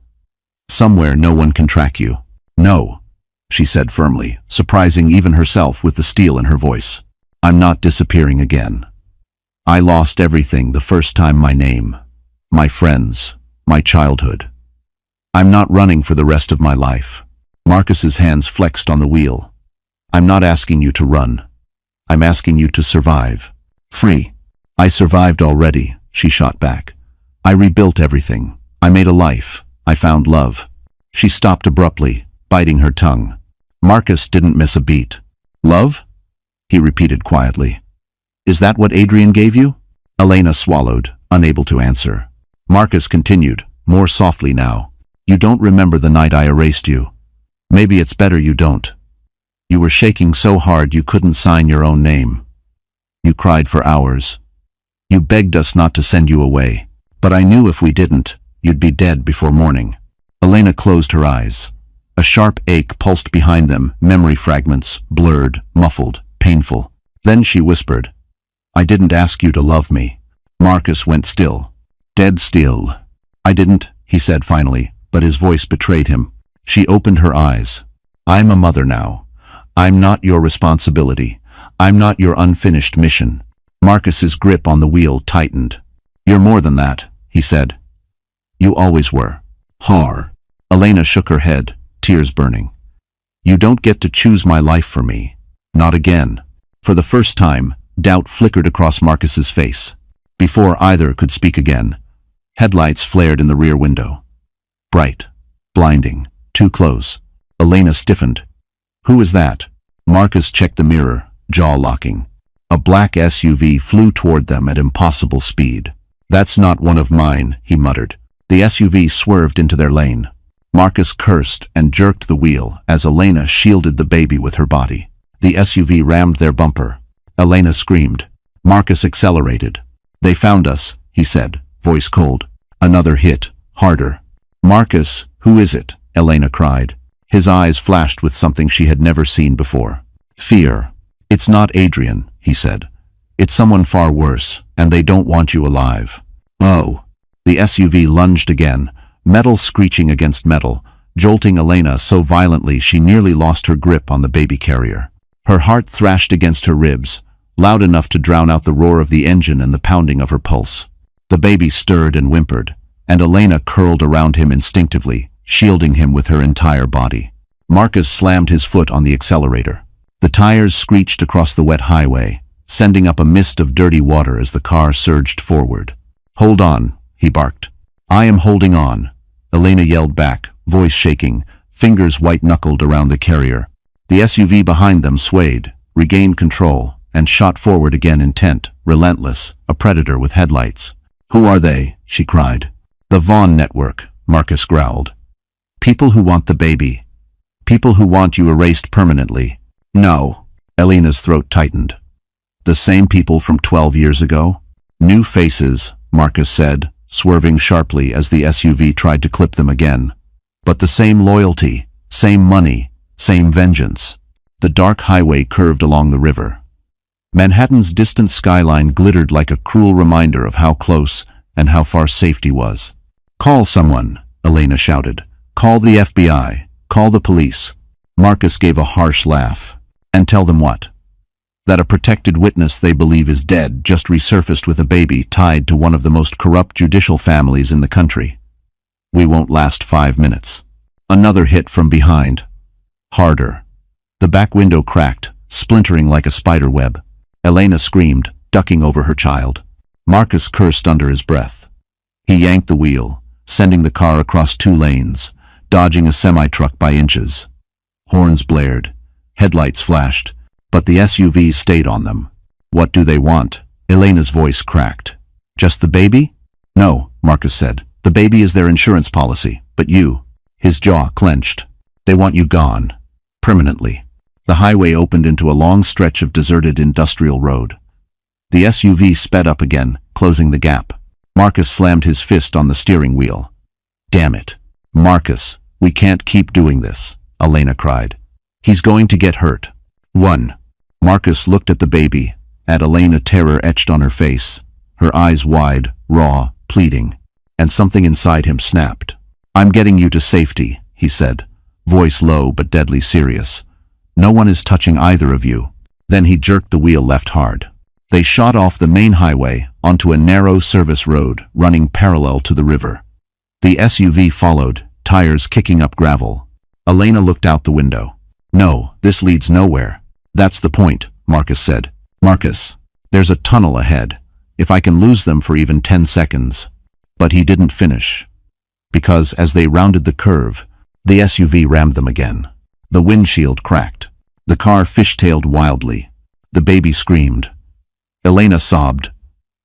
S1: Somewhere no one can track you. No, she said firmly, surprising even herself with the steel in her voice. I'm not disappearing again. I lost everything the first time, my name, my friends, my childhood. I'm not running for the rest of my life. Marcus's hands flexed on the wheel. I'm not asking you to run. I'm asking you to survive. Free. I survived already, she shot back. I rebuilt everything. I made a life. I found love. She stopped abruptly, biting her tongue. Marcus didn't miss a beat. Love? He repeated quietly. Is that what Adrian gave you? Elena swallowed, unable to answer. Marcus continued, more softly now. You don't remember the night I erased you. Maybe it's better you don't. You were shaking so hard you couldn't sign your own name. You cried for hours. You begged us not to send you away. But I knew if we didn't, you'd be dead before morning. Elena closed her eyes. A sharp ache pulsed behind them, memory fragments, blurred, muffled, painful. Then she whispered, I didn't ask you to love me. Marcus went still. Dead still. I didn't, he said finally, but his voice betrayed him. She opened her eyes. I'm a mother now. I'm not your responsibility. I'm not your unfinished mission. Marcus's grip on the wheel tightened. You're more than that, he said. You always were. Har. Elena shook her head, tears burning. You don't get to choose my life for me. Not again. For the first time, doubt flickered across Marcus's face. Before either could speak again, headlights flared in the rear window. Bright. Blinding. Too close. Elena stiffened. Who is that? Marcus checked the mirror, jaw locking. A black SUV flew toward them at impossible speed. That's not one of mine, he muttered. The SUV swerved into their lane. Marcus cursed and jerked the wheel as Elena shielded the baby with her body. The SUV rammed their bumper. Elena screamed. Marcus accelerated. They found us, he said, voice cold. Another hit, harder. Marcus, who is it? Elena cried. His eyes flashed with something she had never seen before. Fear. It's not Adrian, he said. It's someone far worse, and they don't want you alive. Oh. The SUV lunged again, metal screeching against metal, jolting Elena so violently she nearly lost her grip on the baby carrier. Her heart thrashed against her ribs, loud enough to drown out the roar of the engine and the pounding of her pulse. The baby stirred and whimpered, and Elena curled around him instinctively, shielding him with her entire body. Marcus slammed his foot on the accelerator. The tires screeched across the wet highway, sending up a mist of dirty water as the car surged forward. Hold on, he barked. I am holding on. Elena yelled back, voice shaking, fingers white-knuckled around the carrier. The SUV behind them swayed, regained control, and shot forward again intent, relentless, a predator with headlights. Who are they? She cried. The Vaughn Network, Marcus growled. People who want the baby. People who want you erased permanently. No. Elena's throat tightened. The same people from 12 years ago? New faces, Marcus said, swerving sharply as the SUV tried to clip them again. But the same loyalty, same money, same vengeance. The dark highway curved along the river. Manhattan's distant skyline glittered like a cruel reminder of how close and how far safety was. Call someone, Elena shouted. Call the FBI. Call the police. Marcus gave a harsh laugh. And tell them what? That a protected witness they believe is dead just resurfaced with a baby tied to one of the most corrupt judicial families in the country. We won't last 5 minutes. Another hit from behind. Harder. The back window cracked, splintering like a spider web. Elena screamed, ducking over her child. Marcus cursed under his breath. He yanked the wheel, sending the car across 2 lanes, dodging a semi-truck by inches. Horns blared. Headlights flashed, but the SUV stayed on them. What do they want? Elena's voice cracked. Just the baby? No, Marcus said. The baby is their insurance policy, but you. His jaw clenched. They want you gone. Permanently. The highway opened into a long stretch of deserted industrial road. The SUV sped up again, closing the gap. Marcus slammed his fist on the steering wheel. Damn it. Marcus, we can't keep doing this, Elena cried. He's going to get hurt. 1. Marcus looked at the baby, at Elena, terror etched on her face, her eyes wide, raw, pleading, and something inside him snapped. I'm getting you to safety, he said, voice low but deadly serious. No one is touching either of you. Then he jerked the wheel left hard. They shot off the main highway onto a narrow service road running parallel to the river. The SUV followed, tires kicking up gravel. Elena looked out the window. No, this leads nowhere. That's the point, Marcus said. Marcus, there's a tunnel ahead. If I can lose them for even 10 seconds. But he didn't finish. Because as they rounded the curve, the SUV rammed them again. The windshield cracked. The car fishtailed wildly. The baby screamed. Elena sobbed.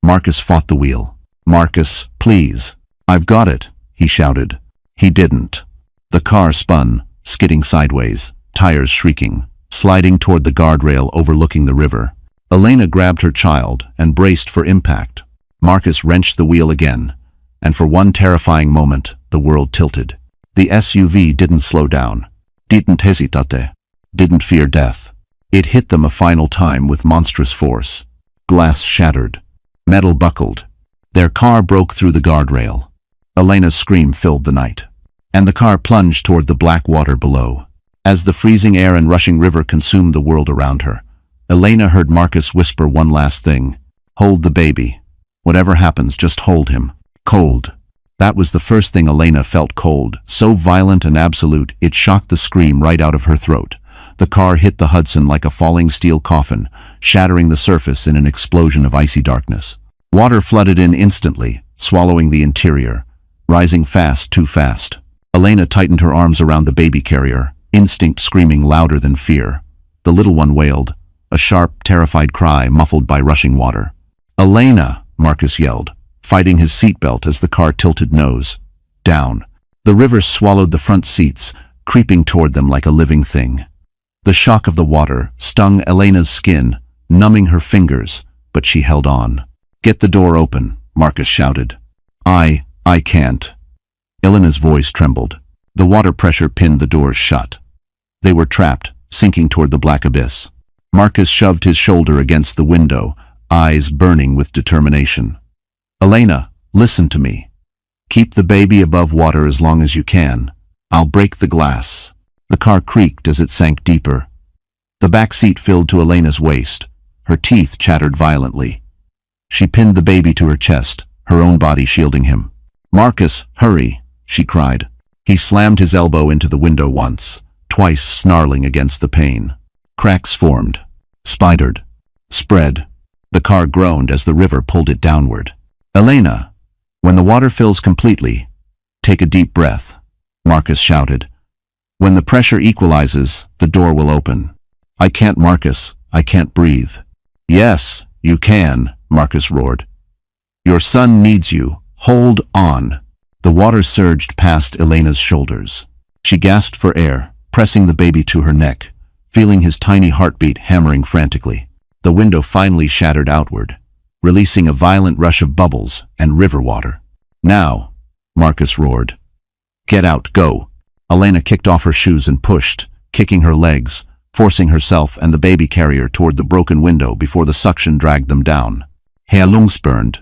S1: Marcus fought the wheel. "Marcus, please. I've got it," he shouted. He didn't. The car spun, skidding sideways, tires shrieking, sliding toward the guardrail overlooking the river. Elena grabbed her child and braced for impact. Marcus wrenched the wheel again, and for one terrifying moment, the world tilted. The SUV didn't slow down. Didn't hesitate. Didn't fear death. It hit them a final time with monstrous force. Glass shattered. Metal buckled. Their car broke through the guardrail. Elena's scream filled the night. And the car plunged toward the black water below. As the freezing air and rushing river consumed the world around her, Elena heard Marcus whisper one last thing. "Hold the baby. Whatever happens, just hold him." Cold. That was the first thing Elena felt, cold, so violent and absolute it shocked the scream right out of her throat. The car hit the Hudson like a falling steel coffin, shattering the surface in an explosion of icy darkness. Water flooded in instantly, swallowing the interior, rising fast, too fast. Elena tightened her arms around the baby carrier, instinct screaming louder than fear. The little one wailed, a sharp, terrified cry muffled by rushing water. "Elena!" Marcus yelled, fighting his seatbelt as the car tilted nose down. The river swallowed the front seats, creeping toward them like a living thing. The shock of the water stung Elena's skin, numbing her fingers, but she held on. "Get the door open," Marcus shouted. I can't." Elena's voice trembled. The water pressure pinned the doors shut. They were trapped, sinking toward the black abyss. Marcus shoved his shoulder against the window, eyes burning with determination. "Elena, listen to me. Keep the baby above water as long as you can. I'll break the glass." The car creaked as it sank deeper. The back seat filled to Elena's waist. Her teeth chattered violently. She pinned the baby to her chest, her own body shielding him. "Marcus, hurry," she cried. He slammed his elbow into the window once, twice snarling against the pane. Cracks formed, spidered, spread. The car groaned as the river pulled it downward. "Elena, when the water fills completely, take a deep breath," Marcus shouted. "When the pressure equalizes, the door will open." "I can't, Marcus. I can't breathe." "Yes, you can," Marcus roared. "Your son needs you. Hold on." The water surged past Elena's shoulders. She gasped for air, pressing the baby to her neck, feeling his tiny heartbeat hammering frantically. The window finally shattered outward, releasing a violent rush of bubbles and river water. "Now," Marcus roared. "Get out, go." Elena kicked off her shoes and pushed, kicking her legs, forcing herself and the baby carrier toward the broken window before the suction dragged them down. Her lungs burned.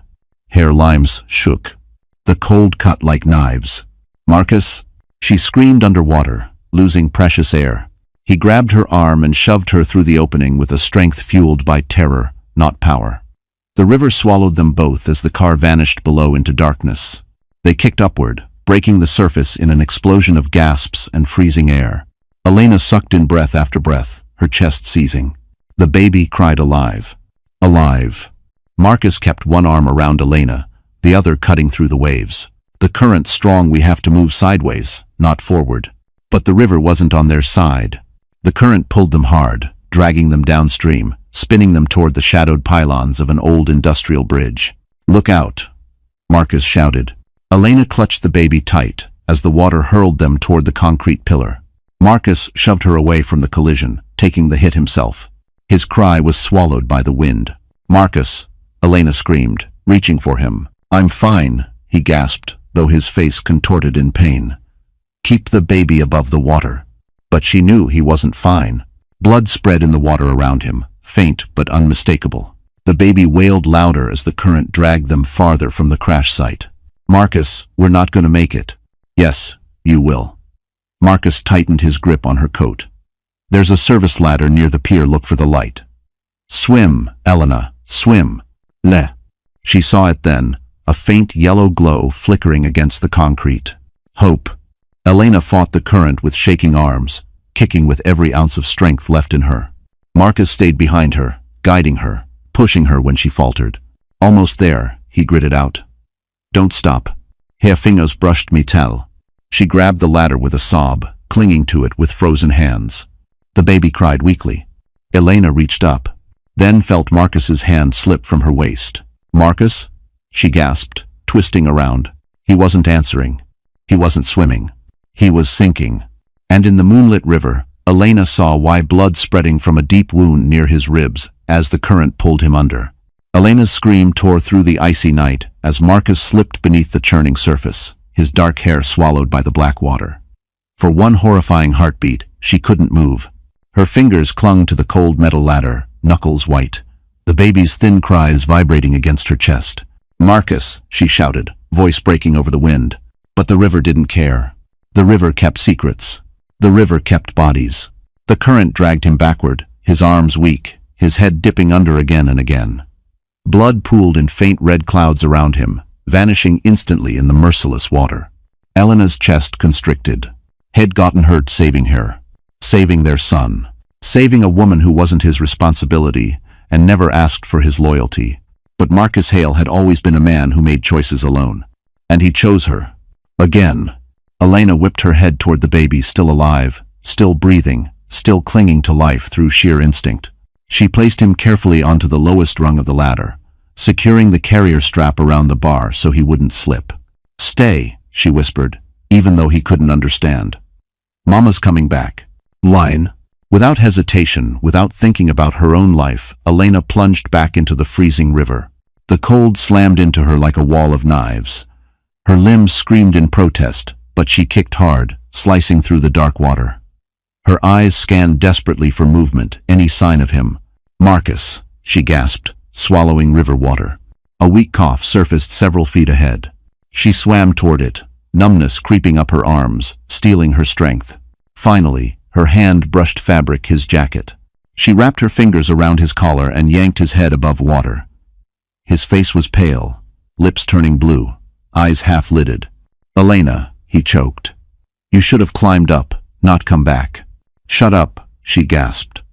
S1: Her limbs shook. The cold cut like knives. "Marcus!" She screamed underwater, losing precious air. He grabbed her arm and shoved her through the opening with a strength fueled by terror, not power. The river swallowed them both as the car vanished below into darkness. They kicked upward, breaking the surface in an explosion of gasps and freezing air. Elena sucked in breath after breath, her chest seizing. The baby cried alive. Alive. Marcus kept one arm around Elena, the other cutting through the waves. "The current's strong, we have to move sideways, not forward." But the river wasn't on their side. The current pulled them hard, dragging them downstream, spinning them toward the shadowed pylons of an old industrial bridge. "Look out," Marcus shouted. Elena clutched the baby tight as the water hurled them toward the concrete pillar. Marcus shoved her away from the collision, taking the hit himself. His cry was swallowed by the wind. "Marcus," Elena screamed, reaching for him. "I'm fine," he gasped, though his face contorted in pain. "Keep the baby above the water." But she knew he wasn't fine. Blood spread in the water around him, faint but unmistakable. The baby wailed louder as the current dragged them farther from the crash site. "Marcus, we're not going to make it." "Yes, you will." Marcus tightened his grip on her coat. "There's a service ladder near the pier, look for the light." "Swim, Elena, swim." "Le." She saw it then, a faint yellow glow flickering against the concrete. Hope. Elena fought the current with shaking arms, kicking with every ounce of strength left in her. Marcus stayed behind her, guiding her, pushing her when she faltered. "Almost there," he gritted out. "Don't stop." Her fingers brushed metal. She grabbed the ladder with a sob, clinging to it with frozen hands. The baby cried weakly. Elena reached up, then felt Marcus's hand slip from her waist. "Marcus?" she gasped, twisting around. He wasn't answering. He wasn't swimming. He was sinking. And in the moonlit river, Elena saw why blood spreading from a deep wound near his ribs as the current pulled him under. Elena's scream tore through the icy night as Marcus slipped beneath the churning surface, his dark hair swallowed by the black water. For one horrifying heartbeat, she couldn't move. Her fingers clung to the cold metal ladder, knuckles white, the baby's thin cries vibrating against her chest. "Marcus," she shouted, voice breaking over the wind. But the river didn't care. The river kept secrets. The river kept bodies. The current dragged him backward, his arms weak, his head dipping under again and again. Blood pooled in faint red clouds around him, vanishing instantly in the merciless water. Elena's chest constricted. He'd gotten hurt saving her, saving their son, saving a woman who wasn't his responsibility and never asked for his loyalty. But Marcus Hale had always been a man who made choices alone. And he chose her. Again. Elena whipped her head toward the baby, still alive, still breathing, still clinging to life through sheer instinct. She placed him carefully onto the lowest rung of the ladder, securing the carrier strap around the bar so he wouldn't slip. "Stay," she whispered, even though he couldn't understand. "Mama's coming back." Line. Without hesitation, without thinking about her own life, Elena plunged back into the freezing river. The cold slammed into her like a wall of knives. Her limbs screamed in protest, but she kicked hard, slicing through the dark water. Her eyes scanned desperately for movement, any sign of him. "Marcus," she gasped, swallowing river water. A weak cough surfaced several feet ahead. She swam toward it, numbness creeping up her arms, stealing her strength. Finally, her hand brushed fabric, his jacket. She wrapped her fingers around his collar and yanked his head above water. His face was pale, lips turning blue, eyes half-lidded. "Elena," he choked. "You should have climbed up, not come back." "Shut up," she gasped.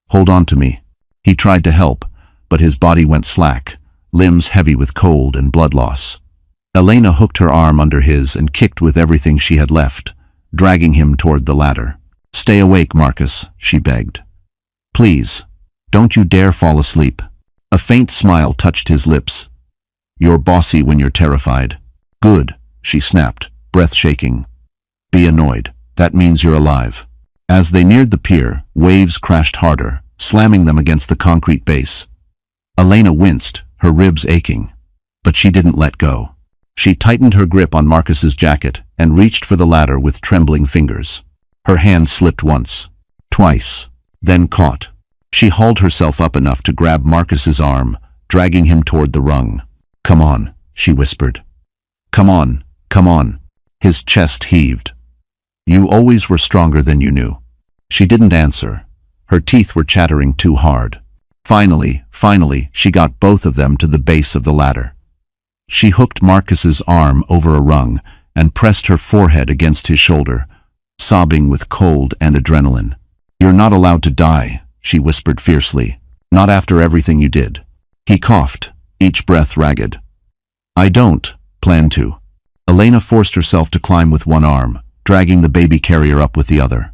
S1: "Hold on to me." He tried to help, but his body went slack, limbs heavy with cold and blood loss. Elena hooked her arm under his and kicked with everything she had left, dragging him toward the ladder. "Stay awake, Marcus," she begged. "Please, don't you dare fall asleep." A faint smile touched his lips. "You're bossy when you're terrified." "Good," she snapped, breath shaking. "Be annoyed. That means you're alive." As they neared the pier, waves crashed harder, slamming them against the concrete base. Elena winced, her ribs aching. But she didn't let go. She tightened her grip on Marcus's jacket and reached for the ladder with trembling fingers. Her hand slipped once, twice, then caught. She hauled herself up enough to grab Marcus's arm, dragging him toward the rung. "Come on," she whispered. "Come on, come on." His chest heaved. "You always were stronger than you knew." She didn't answer. Her teeth were chattering too hard. Finally, she got both of them to the base of the ladder. She hooked Marcus's arm over a rung and pressed her forehead against his shoulder, sobbing with cold and adrenaline. "You're not allowed to die," she whispered fiercely. "Not after everything you did." He coughed, each breath ragged. "I don't plan to." Elena forced herself to climb with one arm, dragging the baby carrier up with the other.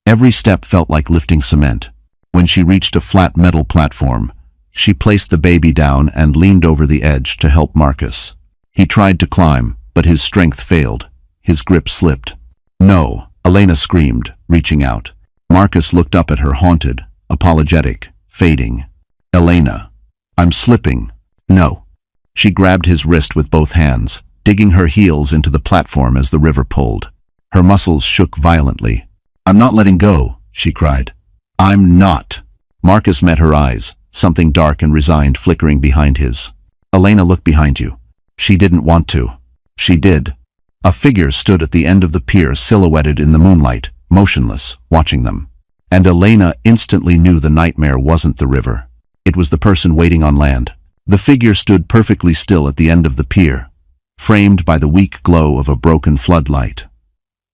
S1: Every step felt like lifting cement. When she reached a flat metal platform, she placed the baby down and leaned over the edge to help Marcus. He tried to climb, but his strength failed. His grip slipped. "No," Elena screamed, reaching out. Marcus looked up at her, haunted, apologetic, fading. "Elena, I'm slipping." "No." She grabbed his wrist with both hands, digging her heels into the platform as the river pulled. Her muscles shook violently. "I'm not letting go," she cried. "I'm not." Marcus met her eyes, something dark and resigned flickering behind his. "Elena, look behind you." She didn't want to. She did. A figure stood at the end of the pier, silhouetted in the moonlight, motionless, watching them. And Elena instantly knew the nightmare wasn't the river. It was the person waiting on land. The figure stood perfectly still at the end of the pier, framed by the weak glow of a broken floodlight.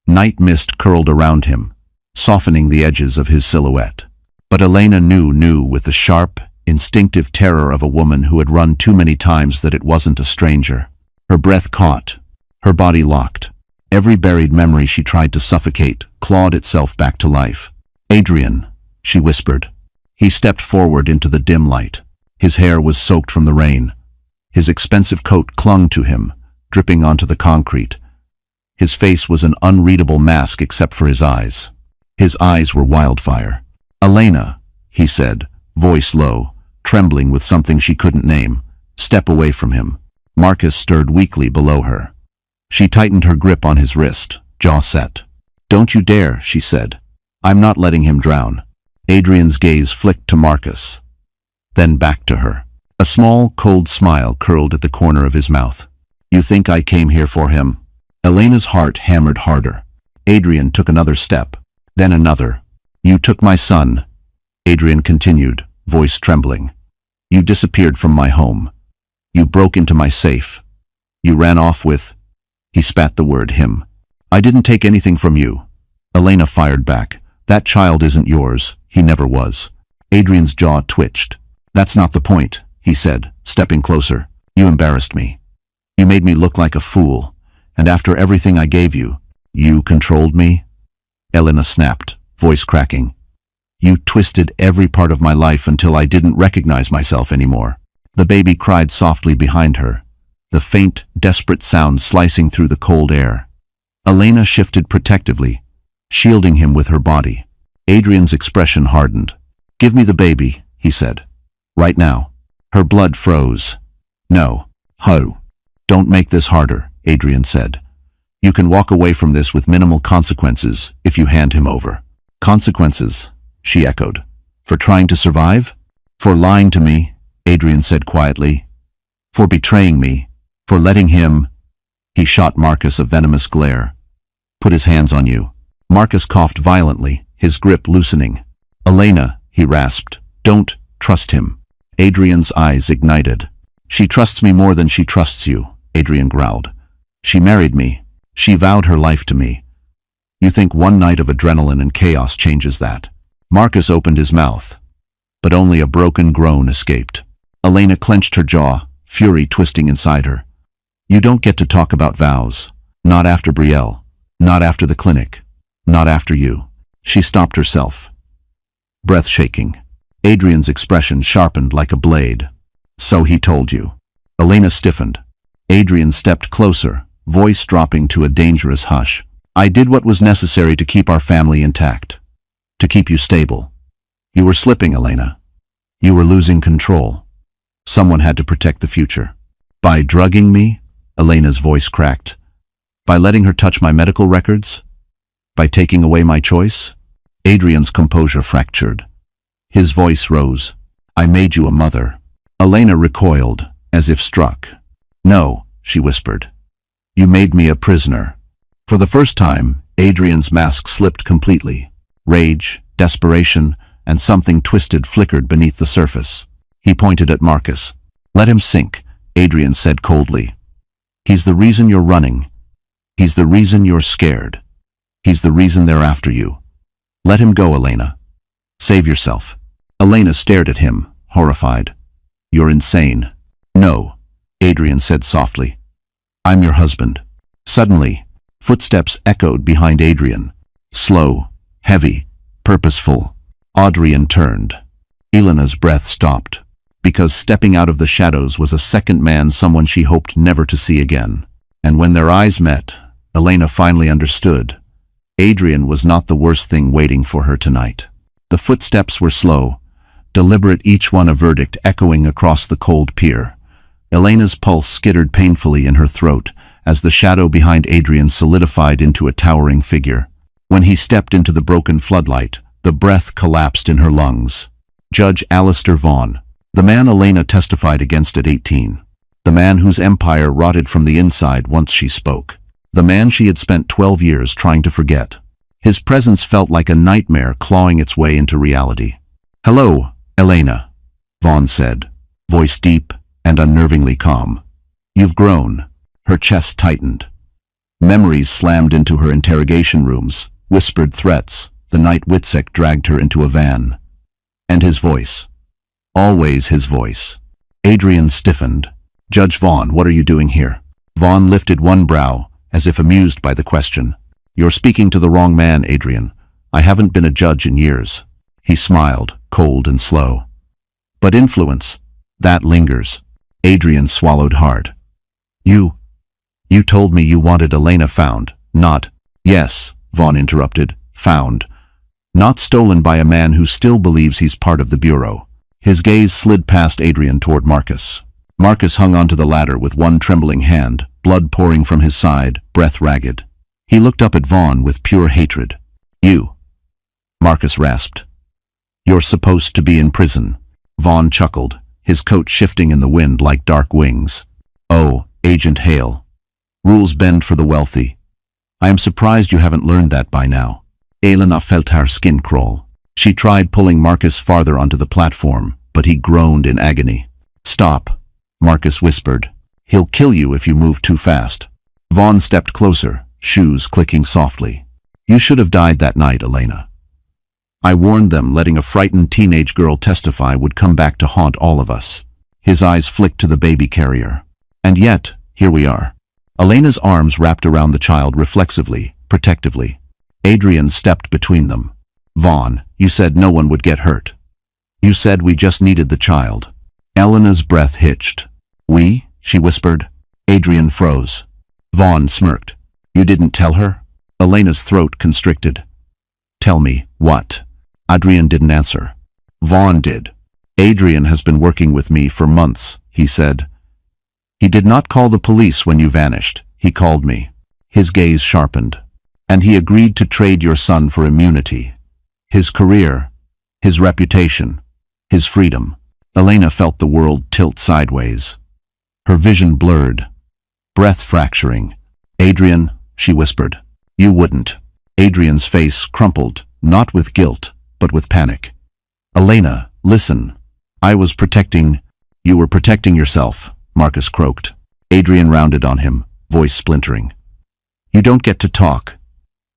S1: Night mist curled around him, softening the edges of his silhouette. But Elena knew with the sharp, instinctive terror of a woman who had run too many times that it wasn't a stranger. Her breath caught, her body locked. Every buried memory she tried to suffocate clawed itself back to life. "Adrian," she whispered. He stepped forward into the dim light. His hair was soaked from the rain. His expensive coat clung to him, dripping onto the concrete. His face was an unreadable mask except for his eyes. His eyes were wildfire. "Elena," he said, voice low, trembling with something she couldn't name. "Step away from him." Marcus stirred weakly below her. She tightened her grip on his wrist, jaw set. "Don't you dare," she said. "I'm not letting him drown." Adrian's gaze flicked to Marcus, then back to her. A small, cold smile curled at the corner of his mouth. "You think I came here for him?" Elena's heart hammered harder. Adrian took another step, then another. "You took my son," Adrian continued, voice trembling. "You disappeared from my home. You broke into my safe. You ran off with—" He spat the word him. "I didn't take anything from you." Elena fired back. "That child isn't yours. He never was." Adrian's jaw twitched. "That's not the point," he said, stepping closer. "You embarrassed me. You made me look like a fool. And after everything I gave you, you controlled me?" Elena snapped, voice cracking. "You twisted every part of my life until I didn't recognize myself anymore." The baby cried softly behind her, the faint, desperate sound slicing through the cold air. Elena shifted protectively, shielding him with her body. Adrian's expression hardened. "Give me the baby," he said. "Right now." Her blood froze. "No. Ho. Don't make this harder," Adrian said. "You can walk away from this with minimal consequences if you hand him over." "Consequences?" she echoed. "For trying to survive?" "For lying to me," Adrian said quietly. "For betraying me. For letting him—" He shot Marcus a venomous glare. "Put his hands on you." Marcus coughed violently, his grip loosening. "Elena," he rasped, "don't trust him." Adrian's eyes ignited. "She trusts me more than she trusts you," Adrian growled. "She married me. She vowed her life to me. You think one night of adrenaline and chaos changes that?" Marcus opened his mouth, but only a broken groan escaped. Elena clenched her jaw, fury twisting inside her. "You don't get to talk about vows. Not after Brielle. Not after the clinic. Not after you." She stopped herself, breath shaking. Adrian's expression sharpened like a blade. "So he told you." Elena stiffened. Adrian stepped closer, voice dropping to a dangerous hush. "I did what was necessary to keep our family intact. To keep you stable. You were slipping, Elena. You were losing control. Someone had to protect the future." "By drugging me?" Elena's voice cracked. "By letting her touch my medical records? By taking away my choice?" Adrian's composure fractured. His voice rose. "I made you a mother." Elena recoiled, as if struck. "No," she whispered. "You made me a prisoner." For the first time, Adrian's mask slipped completely. Rage, desperation, and something twisted flickered beneath the surface. He pointed at Marcus. "Let him sink," Adrian said coldly. "He's the reason you're running. He's the reason you're scared. He's the reason they're after you. Let him go, Elena. Save yourself." Elena stared at him, horrified. "You're insane." "No," Adrian said softly. "I'm your husband." Suddenly, footsteps echoed behind Adrian. Slow, heavy, purposeful. Adrian turned. Elena's breath stopped, because stepping out of the shadows was a second man, someone she hoped never to see again. And when their eyes met, Elena finally understood. Adrian was not the worst thing waiting for her tonight. The footsteps were slow, deliberate, each one a verdict echoing across the cold pier. Elena's pulse skittered painfully in her throat as the shadow behind Adrian solidified into a towering figure. When he stepped into the broken floodlight, the breath collapsed in her lungs. Judge Alistair Vaughn, the man Elena testified against at 18. The man whose empire rotted from the inside once she spoke. The man she had spent 12 years trying to forget. His presence felt like a nightmare clawing its way into reality. "Hello, Elena," Vaughn said, voice deep and unnervingly calm. "You've grown." Her chest tightened. Memories slammed into her interrogation rooms, whispered threats, the night Witsek dragged her into a van. And his voice. Always his voice. Adrian stiffened. "Judge Vaughn, what are you doing here?" Vaughn lifted one brow, as if amused by the question. You're speaking to the wrong man, Adrian. I haven't been a judge in years. He smiled, cold and slow. But influence, that lingers. Adrian swallowed hard. You told me you wanted Elena found, not— Yes, Vaughn interrupted, found. Not stolen by a man who still believes he's part of the Bureau. His gaze slid past Adrian toward Marcus. Marcus hung onto the ladder with one trembling hand, blood pouring from his side, breath ragged. He looked up at Vaughn with pure hatred. You, Marcus rasped. You're supposed to be in prison. Vaughn chuckled, his coat shifting in the wind like dark wings. Oh, Agent Hale. Rules bend for the wealthy. I am surprised you haven't learned that by now. Elena felt her skin crawl. She tried pulling Marcus farther onto the platform, but he groaned in agony. Stop, Marcus whispered. He'll kill you if you move too fast. Vaughn stepped closer, shoes clicking softly. You should have died that night, Elena. I warned them letting a frightened teenage girl testify would come back to haunt all of us. His eyes flicked to the baby carrier. And yet, here we are. Elena's arms wrapped around the child reflexively, protectively. Adrian stepped between them. Vaughn, you said no one would get hurt. You said we just needed the child. Elena's breath hitched. We? She whispered. Adrian froze. Vaughn smirked. You didn't tell her? Elena's throat constricted. Tell me, what? Adrian didn't answer. Vaughn did. Adrian has been working with me for months, he said. He did not call the police when you vanished. He called me. His gaze sharpened. And he agreed to trade your son for immunity. His career, his reputation, his freedom. Elena felt the world tilt sideways. Her vision blurred, breath fracturing. Adrian, she whispered. You wouldn't. Adrian's face crumpled, not with guilt, but with panic. Elena, listen. I was protecting— You were protecting yourself, Marcus croaked. Adrian rounded on him, voice splintering. You don't get to talk.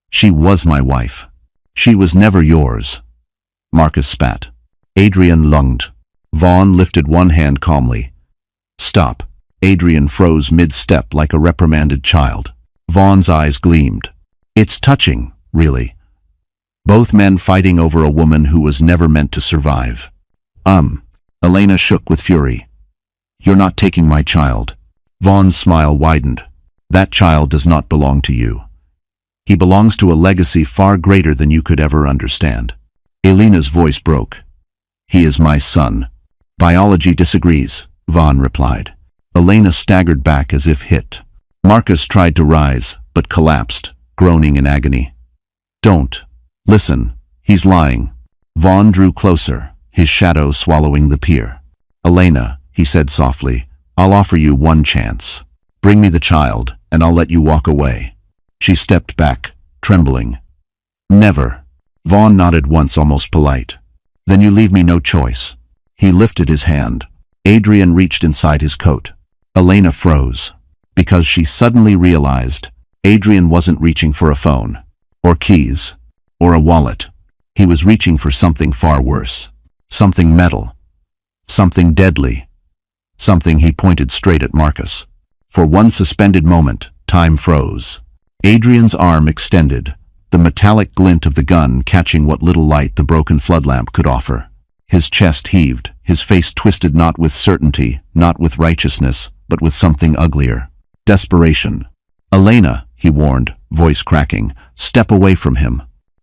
S1: She was my wife. She was never yours. Marcus spat. Adrian lunged. Vaughn lifted one hand calmly. Stop. Adrian froze mid-step like a reprimanded child. Vaughn's eyes gleamed. It's touching, really. Both men fighting over a woman who was never meant to survive. Elena shook with fury. You're not taking my child. Vaughn's smile widened. That child does not belong to you. He belongs to a legacy far greater than you could ever understand. Elena's voice broke. He is my son. Biology disagrees, Vaughn replied. Elena staggered back as if hit. Marcus tried to rise, but collapsed, groaning in agony. Don't. Listen. He's lying. Vaughn drew closer, his shadow swallowing the pier. Elena, he said softly, I'll offer you one chance. Bring me the child, and I'll let you walk away. She stepped back, trembling. Never. Vaughn nodded once, almost polite. Then you leave me no choice. He lifted his hand. Adrian reached inside his coat. Elena froze, because she suddenly realized Adrian wasn't reaching for a phone, or keys, or a wallet. He was reaching for something far worse. Something metal. Something deadly. Something— He pointed straight at Marcus. For one suspended moment, time froze. Adrian's arm extended, the metallic glint of the gun catching what little light the broken floodlamp could offer. His chest heaved, his face twisted, not with certainty, not with righteousness, but with something uglier. Desperation. Elena, he warned, voice cracking, step away from him.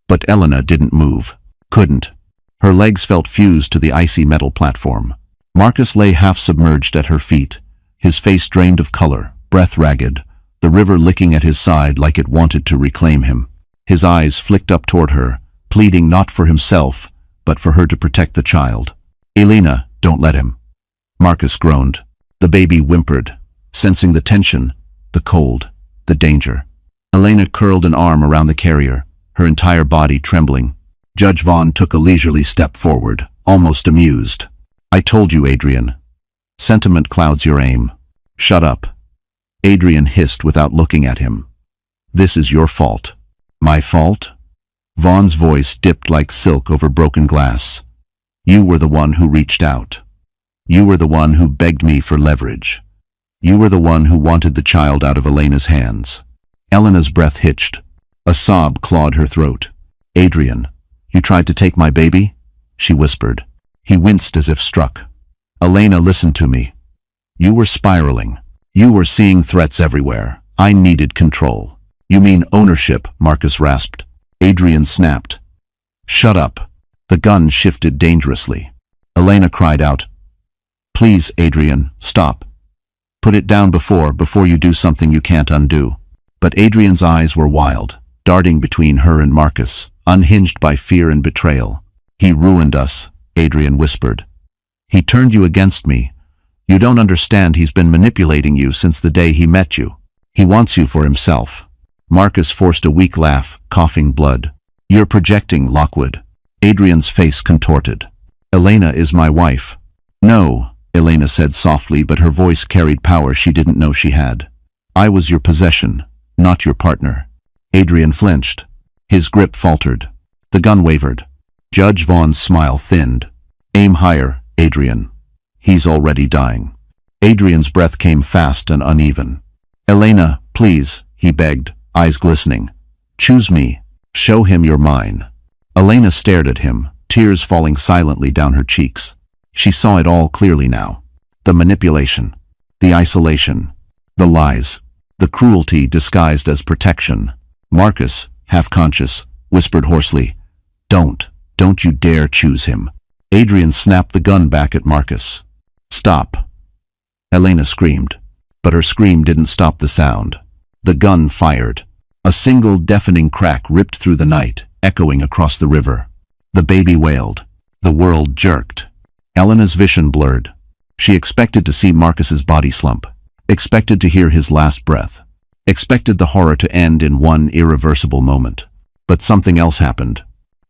S1: But Elena didn't move. Couldn't. Her legs felt fused to the icy metal platform. Marcus lay half submerged at her feet, his face drained of color, breath ragged, the river licking at his side like it wanted to reclaim him. His eyes flicked up toward her, pleading not for himself, but for her to protect the child. Elena, don't let him. Marcus groaned. The baby whimpered, sensing the tension, the cold, the danger. Elena curled an arm around the carrier, her entire body trembling. Judge Vaughn took a leisurely step forward, almost amused. I told you, Adrian. Sentiment clouds your aim. Shut up. Adrian hissed without looking at him. This is your fault. My fault? Vaughn's voice dipped like silk over broken glass. You were the one who reached out. You were the one who begged me for leverage. You were the one who wanted the child out of Elena's hands. Elena's breath hitched. A sob clawed her throat. Adrian, you tried to take my baby? She whispered. He winced as if struck. Elena, listen to me. You were spiraling. You were seeing threats everywhere. I needed control. You mean ownership, Marcus rasped. Adrian snapped. Shut up. The gun shifted dangerously. Elena cried out. Please, Adrian, stop. Put it down before you do something you can't undo. But Adrian's eyes were wild, darting between her and Marcus, unhinged by fear and betrayal. He ruined us, Adrian whispered. He turned you against me. You don't understand, he's been manipulating you since the day he met you. He wants you for himself. Marcus forced a weak laugh, coughing blood. You're projecting, Lockwood. Adrian's face contorted. Elena is my wife. No, Elena said softly, but her voice carried power she didn't know she had. I was your possession, not your partner. Adrian flinched. His grip faltered. The gun wavered. Judge Vaughn's smile thinned. Aim higher, Adrian. He's already dying. Adrian's breath came fast and uneven. Elena, please, he begged, eyes glistening. Choose me. Show him you're mine. Elena stared at him, tears falling silently down her cheeks. She saw it all clearly now. The manipulation, the isolation, the lies, the cruelty disguised as protection. Marcus, half-conscious, whispered hoarsely, Don't you dare choose him. Adrian snapped the gun back at Marcus. Stop. Elena screamed, but her scream didn't stop the sound. The gun fired. A single deafening crack ripped through the night, echoing across the river. The baby wailed. The world jerked. Elena's vision blurred. She expected to see Marcus's body slump, expected to hear his last breath, expected the horror to end in one irreversible moment. But something else happened.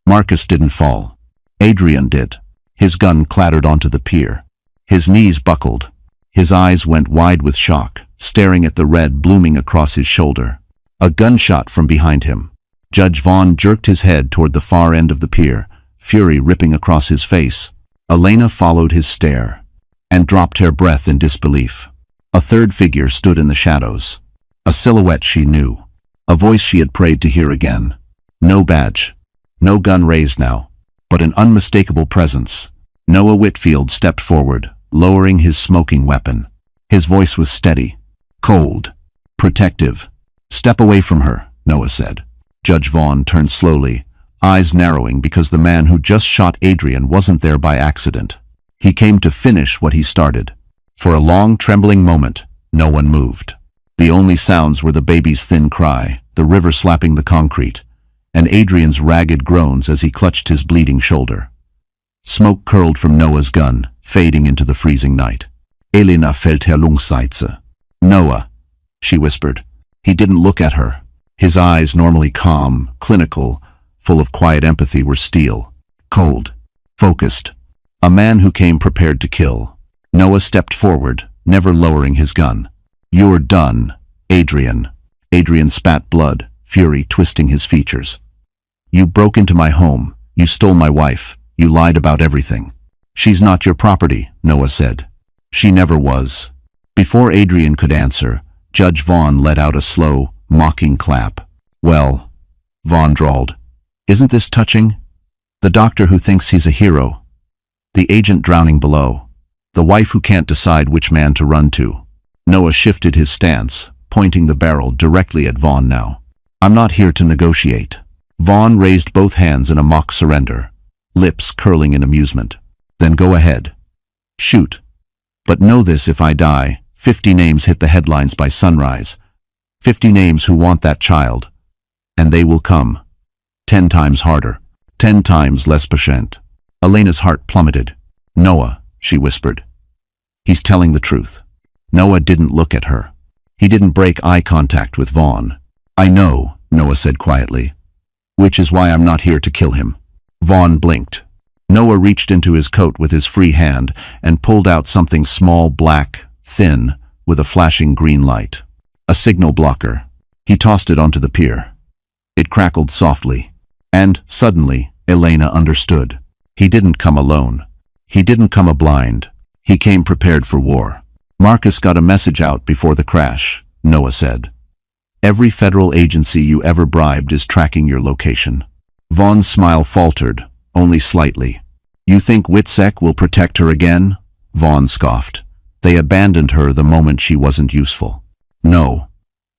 S1: Marcus didn't fall. Adrian did. His gun clattered onto the pier. His knees buckled. His eyes went wide with shock, staring at the red blooming across his shoulder. A gunshot from behind him. Judge Vaughn jerked his head toward the far end of the pier, fury ripping across his face. Elena followed his stare and dropped her breath in disbelief. A third figure stood in the shadows. A silhouette she knew. A voice she had prayed to hear again. No badge. No gun raised now, but an unmistakable presence. Noah Whitfield stepped forward, lowering his smoking weapon. His voice was steady, cold, protective. Step away from her, Noah said. Judge Vaughn turned slowly, eyes narrowing because the man who just shot Adrian wasn't there by accident. He came to finish what he started. For a long, trembling moment, no one moved. The only sounds were the baby's thin cry, the river slapping the concrete, and Adrian's ragged groans as he clutched his bleeding shoulder. Smoke curled from Noah's gun, fading into the freezing night. Elena fällt her Lungseite. Noah, she whispered. He didn't look at her. His eyes, normally calm, clinical, full of quiet empathy, were steel, cold, focused. A man who came prepared to kill. Noah stepped forward, never lowering his gun. You're done, Adrian. Adrian spat blood, fury twisting his features. You broke into my home. You stole my wife. You lied about everything. She's not your property, Noah said. She never was. Before Adrian could answer, Judge Vaughn let out a slow, mocking clap. Well, Vaughn drawled, isn't this touching? The doctor who thinks he's a hero. The agent drowning below. The wife who can't decide which man to run to. Noah shifted his stance, pointing the barrel directly at Vaughn now. I'm not here to negotiate. Vaughn raised both hands in a mock surrender, lips curling in amusement. Then go ahead. Shoot. But know this, if I die, 50 names hit the headlines by sunrise. 50 names who want that child. And they will come. 10 times harder. 10 times less patient. Elena's heart plummeted. Noah, she whispered. He's telling the truth. Noah didn't look at her. He didn't break eye contact with Vaughn. I know, Noah said quietly. Which is why I'm not here to kill him. Vaughn blinked. Noah reached into his coat with his free hand and pulled out something small, black, thin, with a flashing green light. A signal blocker. He tossed it onto the pier. It crackled softly. And, suddenly, Elena understood. He didn't come alone. He didn't come blind. He came prepared for war. Marcus got a message out before the crash, Noah said. Every federal agency you ever bribed is tracking your location. Vaughn's smile faltered, only slightly. You think WITSEC will protect her again? Vaughn scoffed. They abandoned her the moment she wasn't useful. No.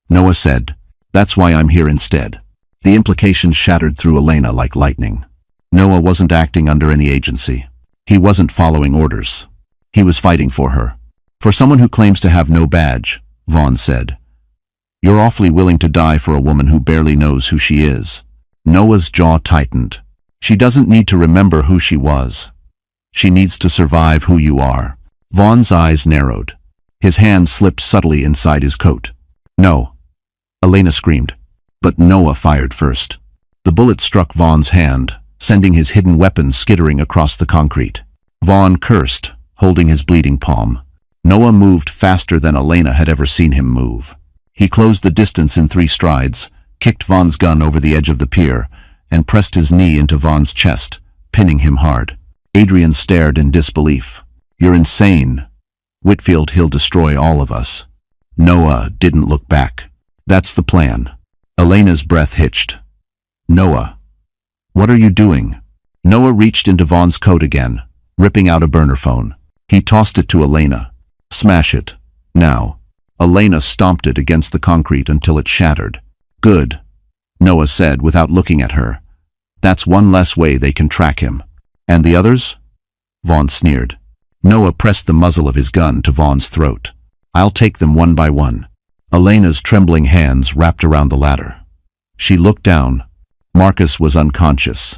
S1: Noah said. That's why I'm here instead. The implications shattered through Elena like lightning. Noah wasn't acting under any agency. He wasn't following orders. He was fighting for her. For someone who claims to have no badge, Vaughn said. You're awfully willing to die for a woman who barely knows who she is. Noah's jaw tightened. She doesn't need to remember who she was. She needs to survive who you are. Vaughn's eyes narrowed. His hand slipped subtly inside his coat. No. Elena screamed. But Noah fired first. The bullet struck Vaughn's hand, sending his hidden weapon skittering across the concrete. Vaughn cursed, holding his bleeding palm. Noah moved faster than Elena had ever seen him move. He closed the distance in 3 strides, kicked Vaughn's gun over the edge of the pier, and pressed his knee into Vaughn's chest, pinning him hard. Adrian stared in disbelief. You're insane. Whitfield, he'll destroy all of us. Noah didn't look back. That's the plan. Elena's breath hitched. Noah. What are you doing? Noah reached into Vaughn's coat again, ripping out a burner phone. He tossed it to Elena. Smash it. Now. Elena stomped it against the concrete until it shattered. Good. Noah said without looking at her. That's one less way they can track him. And the others? Vaughn sneered. Noah pressed the muzzle of his gun to Vaughn's throat. I'll take them one by one. Elena's trembling hands wrapped around the ladder. She looked down. Marcus was unconscious.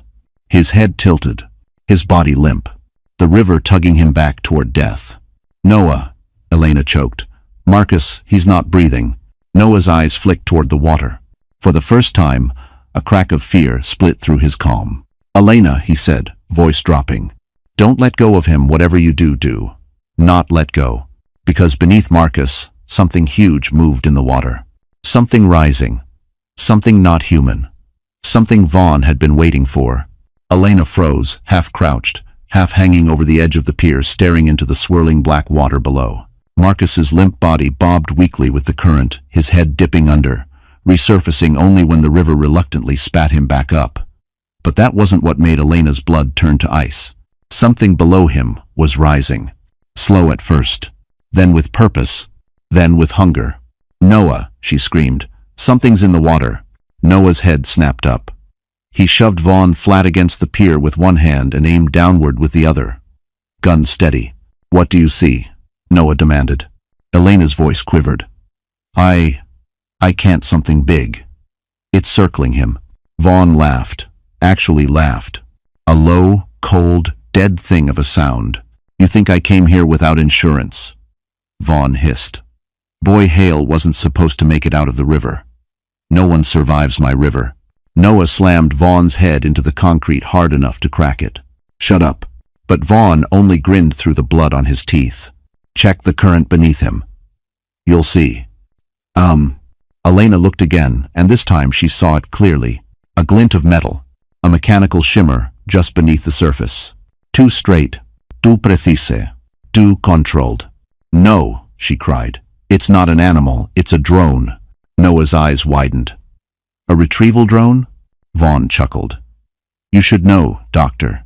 S1: His head tilted, his body limp, the river tugging him back toward death. Noah, Elena choked. Marcus, he's not breathing. Noah's eyes flicked toward the water. For the first time, a crack of fear split through his calm. Elena, he said, voice dropping. Don't let go of him, whatever you do. Not let go. Because beneath Marcus, something huge moved in the water. Something rising. Something not human. Something Vaughn had been waiting for. Elena froze, half crouched, half hanging over the edge of the pier, staring into the swirling black water below. Marcus's limp body bobbed weakly with the current, his head dipping under, resurfacing only when the river reluctantly spat him back up. But that wasn't what made Elena's blood turn to ice. Something below him was rising. Slow at first, then with purpose, then with hunger. Noah, she screamed. Something's in the water. Noah's head snapped up. He shoved Vaughn flat against the pier with one hand and aimed downward with the other. Gun steady. What do you see? Noah demanded. Elena's voice quivered. I can't. Something big. It's circling him. Vaughn laughed. Actually laughed. A low, cold, dead thing of a sound. You think I came here without insurance? Vaughn hissed. Boy Hale wasn't supposed to make it out of the river. No one survives my river. Noah slammed Vaughn's head into the concrete hard enough to crack it. Shut up. But Vaughn only grinned through the blood on his teeth. Check the current beneath him. You'll see. Elena looked again, and this time she saw it clearly. A glint of metal. A mechanical shimmer just beneath the surface. Too straight. Too precise. Too controlled. No, she cried. It's not an animal, it's a drone. Noah's eyes widened. A retrieval drone? Vaughn chuckled. You should know, Doctor.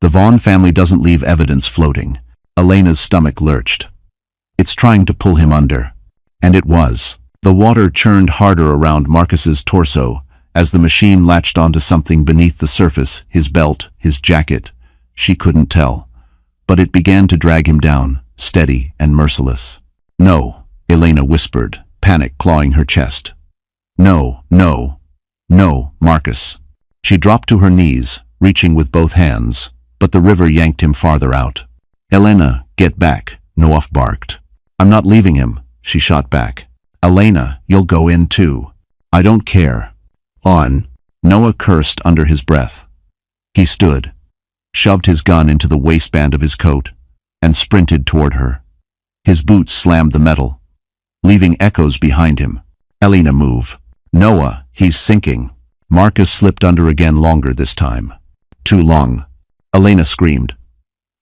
S1: The Vaughn family doesn't leave evidence floating. Elena's stomach lurched. It's trying to pull him under. And it was. The water churned harder around Marcus's torso as the machine latched onto something beneath the surface, his belt, his jacket. She couldn't tell. But it began to drag him down, steady and merciless. No, Elena whispered, panic clawing her chest. No, no, no, Marcus. She dropped to her knees, reaching with both hands, but the river yanked him farther out. Elena, get back, Noah barked. I'm not leaving him, she shot back. Elena, you'll go in too. I don't care. On. Noah cursed under his breath. He stood, shoved his gun into the waistband of his coat, and sprinted toward her. His boots slammed the metal, leaving echoes behind him. Elena, move. Noah, he's sinking. Marcus slipped under again, longer this time. Too long. Elena screamed,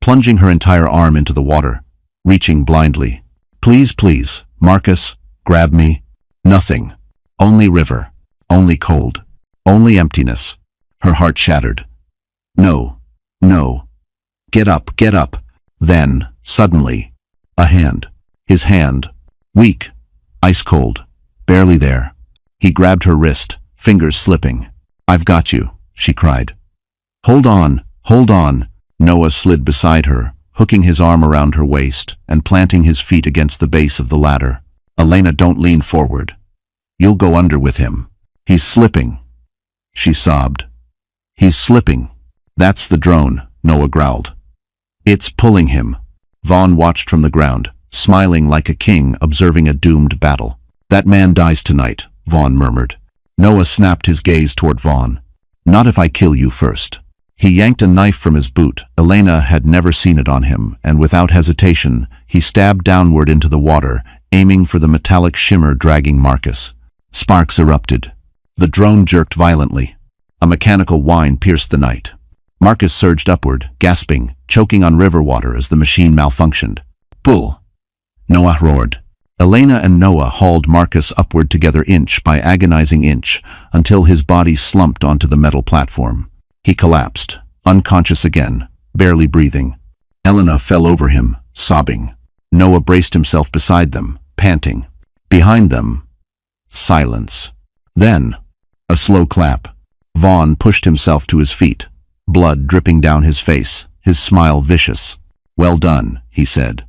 S1: plunging her entire arm into the water, reaching blindly. Please, please, Marcus, grab me. Nothing. Only river. Only cold. Only emptiness. Her heart shattered. No. No. Get up, get up. Then, suddenly, a hand. His hand. Weak. Ice cold. Barely there. He grabbed her wrist, fingers slipping. I've got you, she cried. Hold on, hold on. Noah slid beside her, hooking his arm around her waist and planting his feet against the base of the ladder. Elena, don't lean forward. You'll go under with him. He's slipping. She sobbed. He's slipping. That's the drone, Noah growled. It's pulling him. Vaughn watched from the ground, smiling like a king observing a doomed battle. That man dies tonight, Vaughn murmured. Noah snapped his gaze toward Vaughn. Not if I kill you first. He yanked a knife from his boot. Elena had never seen it on him, and without hesitation, he stabbed downward into the water, aiming for the metallic shimmer dragging Marcus. Sparks erupted. The drone jerked violently. A mechanical whine pierced the night. Marcus surged upward, gasping, choking on river water as the machine malfunctioned. Pull! Noah roared. Elena and Noah hauled Marcus upward together inch by agonizing inch, until his body slumped onto the metal platform. He collapsed, unconscious again, barely breathing. Elena fell over him, sobbing. Noah braced himself beside them, panting. Behind them, silence. Then, a slow clap. Vaughn pushed himself to his feet, blood dripping down his face, his smile vicious. Well done, he said.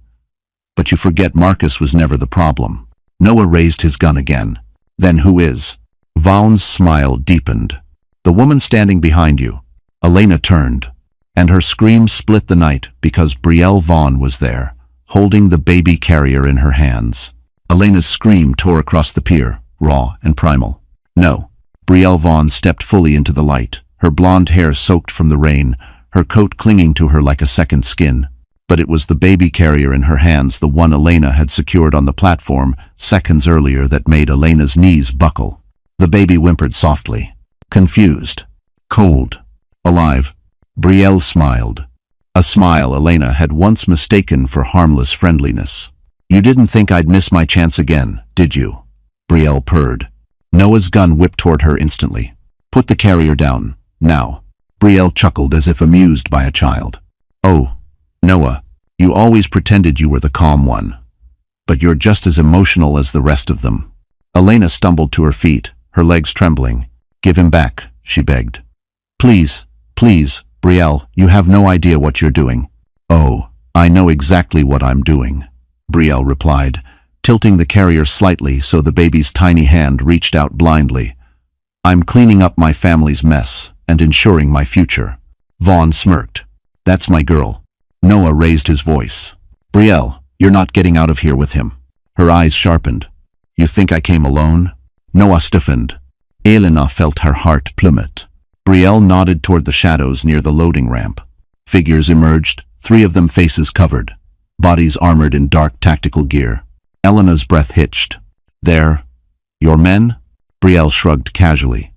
S1: But you forget Marcus was never the problem. Noah raised his gun again. Then who is? Vaughn's smile deepened. The woman standing behind you. Elena turned, and her scream split the night because Brielle Vaughn was there, holding the baby carrier in her hands. Elena's scream tore across the pier, raw and primal. No. Brielle Vaughn stepped fully into the light, her blonde hair soaked from the rain, her coat clinging to her like a second skin. But it was the baby carrier in her hands, the one Elena had secured on the platform seconds earlier, that made Elena's knees buckle. The baby whimpered softly. Confused. Cold. Alive. Brielle smiled. A smile Elena had once mistaken for harmless friendliness. You didn't think I'd miss my chance again, did you? Brielle purred. Noah's gun whipped toward her instantly. Put the carrier down, now. Brielle chuckled as if amused by a child. Oh, Noah, you always pretended you were the calm one. But you're just as emotional as the rest of them. Elena stumbled to her feet, her legs trembling. Give him back, she begged. Please, please, Brielle, you have no idea what you're doing. Oh, I know exactly what I'm doing, Brielle replied, tilting the carrier slightly so the baby's tiny hand reached out blindly. I'm cleaning up my family's mess and ensuring my future. Vaughn smirked. That's my girl. Noah raised his voice. Brielle, you're not getting out of here with him. Her eyes sharpened. You think I came alone? Noah stiffened. Elena felt her heart plummet. Brielle nodded toward the shadows near the loading ramp. Figures emerged, 3 of them faces covered, bodies armored in dark tactical gear. Elena's breath hitched. There? Your men? Brielle shrugged casually.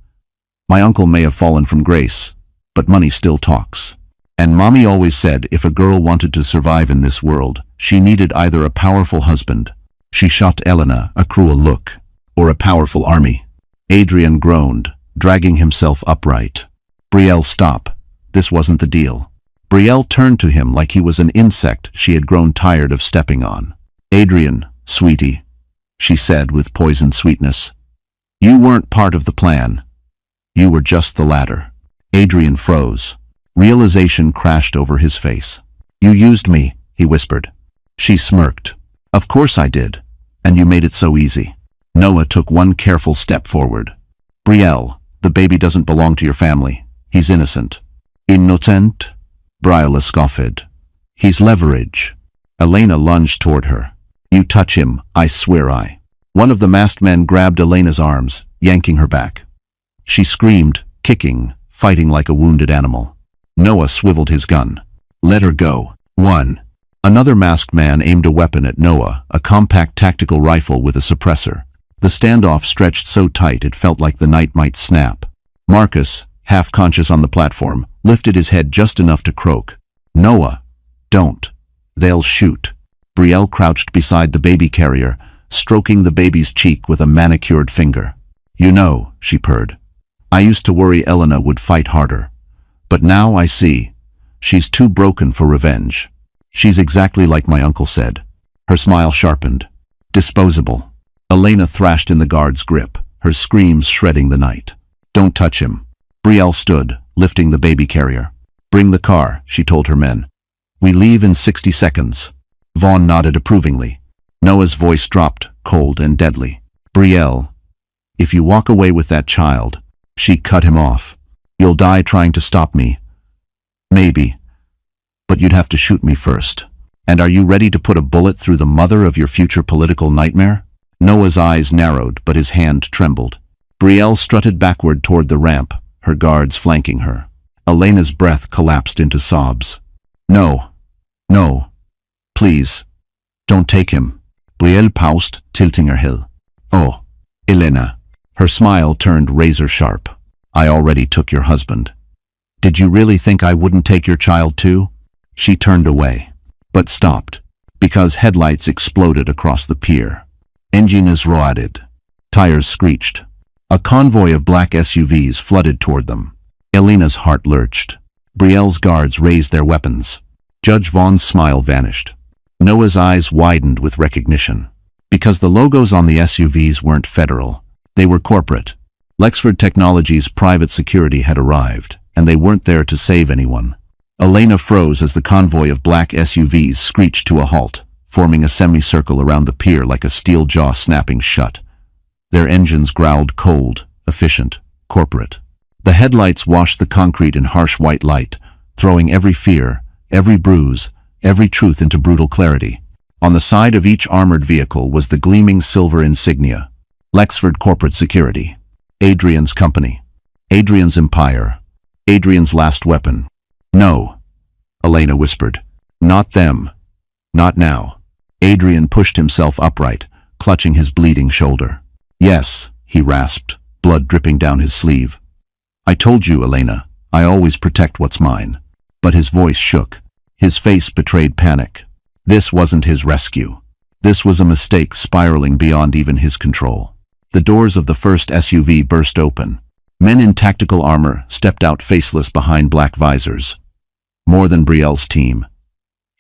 S1: My uncle may have fallen from grace, but money still talks. And Mommy always said if a girl wanted to survive in this world, she needed either a powerful husband. She shot Elena a cruel look. Or a powerful army. Adrian groaned, dragging himself upright. Brielle, stop. This wasn't the deal. Brielle turned to him like he was an insect she had grown tired of stepping on. Adrian, sweetie, she said with poisoned sweetness. You weren't part of the plan. You were just the ladder. Adrian froze. Realization crashed over his face. You used me, he whispered. She smirked. Of course I did. And you made it so easy. Noah took one careful step forward. Brielle, the baby doesn't belong to your family. He's innocent. Innocent? Brielle scoffed. He's leverage. Elena lunged toward her. You touch him, I swear I. One of the masked men grabbed Elena's arms, yanking her back. She screamed, kicking, fighting like a wounded animal. Noah swiveled his gun. Let her go. 1. Another masked man aimed a weapon at Noah, a compact tactical rifle with a suppressor. The standoff stretched so tight it felt like the night might snap. Marcus, half conscious on the platform, lifted his head just enough to croak. Noah, don't. They'll shoot. Brielle crouched beside the baby carrier, stroking the baby's cheek with a manicured finger. You know, she purred. I used to worry Elena would fight harder. But now I see. She's too broken for revenge. She's exactly like my uncle said. Her smile sharpened. Disposable. Elena thrashed in the guard's grip, her screams shredding the night. Don't touch him. Brielle stood, lifting the baby carrier. Bring the car, she told her men. We leave in 60 seconds. Vaughn nodded approvingly. Noah's voice dropped, cold and deadly. Brielle, if you walk away with that child, she cut him off. You'll die trying to stop me. Maybe. But you'd have to shoot me first. And are you ready to put a bullet through the mother of your future political nightmare? Noah's eyes narrowed, but his hand trembled. Brielle strutted backward toward the ramp, her guards flanking her. Elena's breath collapsed into sobs. No. No. Please. Don't take him. Brielle paused, tilting her head. Oh, Elena. Her smile turned razor-sharp. I already took your husband. Did you really think I wouldn't take your child too? She turned away, but stopped, because headlights exploded across the pier. Engines roared. Tires screeched. A convoy of black SUVs flooded toward them. Elena's heart lurched. Brielle's guards raised their weapons. Judge Vaughn's smile vanished. Noah's eyes widened with recognition. Because the logos on the SUVs weren't federal. They were corporate. Lexford Technologies' private security had arrived, and they weren't there to save anyone. Elena froze as the convoy of black SUVs screeched to a halt, forming a semicircle around the pier like a steel jaw snapping shut. Their engines growled cold, efficient, corporate. The headlights washed the concrete in harsh white light, throwing every fear, every bruise, every truth into brutal clarity. On the side of each armored vehicle was the gleaming silver insignia. Lexford Corporate Security. Adrian's company. Adrian's empire. Adrian's last weapon. No, Elena whispered. Not them. Not now. Adrian pushed himself upright, clutching his bleeding shoulder. Yes, he rasped, blood dripping down his sleeve. I told you, Elena, I always protect what's mine. But his voice shook. His face betrayed panic. This wasn't his rescue. This was a mistake spiraling beyond even his control. The doors of the first SUV burst open. Men in tactical armor stepped out faceless behind black visors. More than Brielle's team.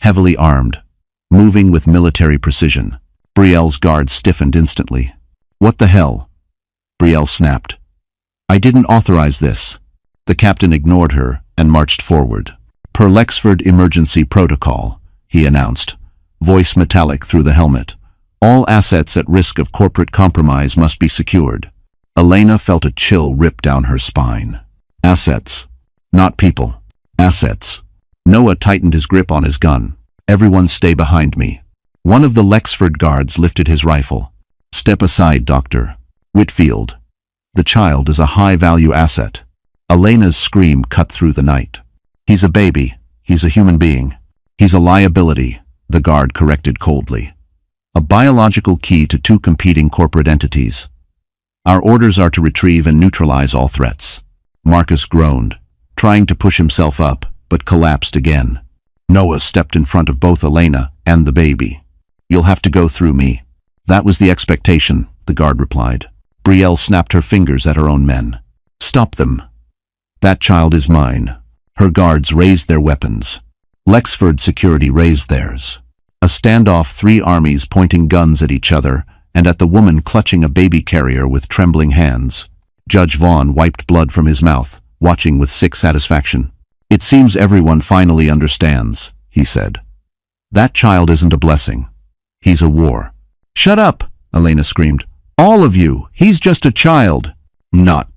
S1: Heavily armed, moving with military precision. Brielle's guards stiffened instantly. What the hell? Brielle snapped. I didn't authorize this. The captain ignored her and marched forward. Per Lexford emergency protocol, he announced, voice metallic through the helmet. All assets at risk of corporate compromise must be secured. Elena felt a chill rip down her spine. Assets. Not people. Assets. Noah tightened his grip on his gun. Everyone stay behind me. One of the Lexford guards lifted his rifle. Step aside, Doctor. Whitfield. The child is a high-value asset. Elena's scream cut through the night. He's a baby. He's a human being. He's a liability, the guard corrected coldly. A biological key to two competing corporate entities. Our orders are to retrieve and neutralize all threats. Marcus groaned, trying to push himself up, but collapsed again. Noah stepped in front of both Elena and the baby. You'll have to go through me. That was the expectation, the guard replied. Brielle snapped her fingers at her own men. Stop them. That child is mine. Her guards raised their weapons. Lexford security raised theirs. A standoff, three armies pointing guns at each other, and at the woman clutching a baby carrier with trembling hands. Judge Vaughn wiped blood from his mouth, watching with sick satisfaction. It seems everyone finally understands, he said. That child isn't a blessing. He's a war. Shut up, Elena screamed. All of you, he's just a child. Not.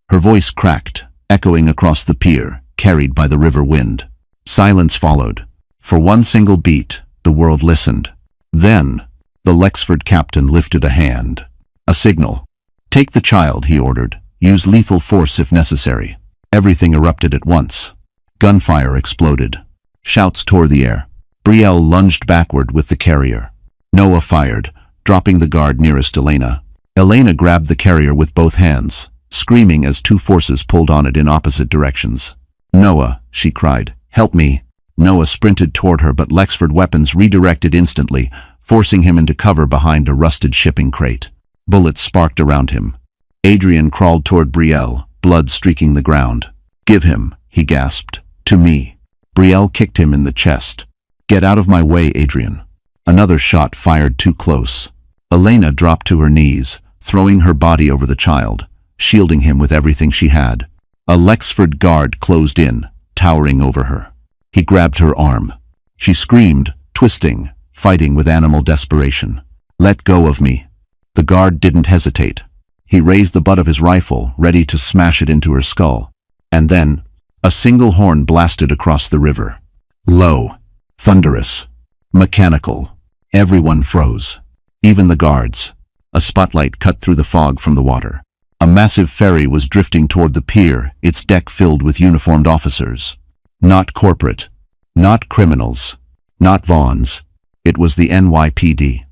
S1: Her voice cracked, echoing across the pier, carried by the river wind. Silence followed. For one single beat, the world listened. Then, the Lexford captain lifted a hand. A signal. Take the child, he ordered. Use lethal force if necessary. Everything erupted at once. Gunfire exploded. Shouts tore the air. Brielle lunged backward with the carrier. Noah fired, dropping the guard nearest Elena. Elena grabbed the carrier with both hands, screaming as two forces pulled on it in opposite directions. Noah, she cried, help me. Noah sprinted toward her, but Lexford weapons redirected instantly, forcing him into cover behind a rusted shipping crate. Bullets sparked around him. Adrian crawled toward Brielle, blood streaking the ground. "Give him," he gasped. "To me." Brielle kicked him in the chest. "Get out of my way, Adrian." Another shot fired too close. Elena dropped to her knees, throwing her body over the child, shielding him with everything she had. A Lexford guard closed in, towering over her. He grabbed her arm. She screamed, twisting, fighting with animal desperation. "Let go of me." The guard didn't hesitate. He raised the butt of his rifle, ready to smash it into her skull. And then, a single horn blasted across the river. Low, thunderous, mechanical. Everyone froze. Even the guards. A spotlight cut through the fog from the water. A massive ferry was drifting toward the pier, its deck filled with uniformed officers. Not corporate. Not criminals. Not Vaughns. It was the NYPD.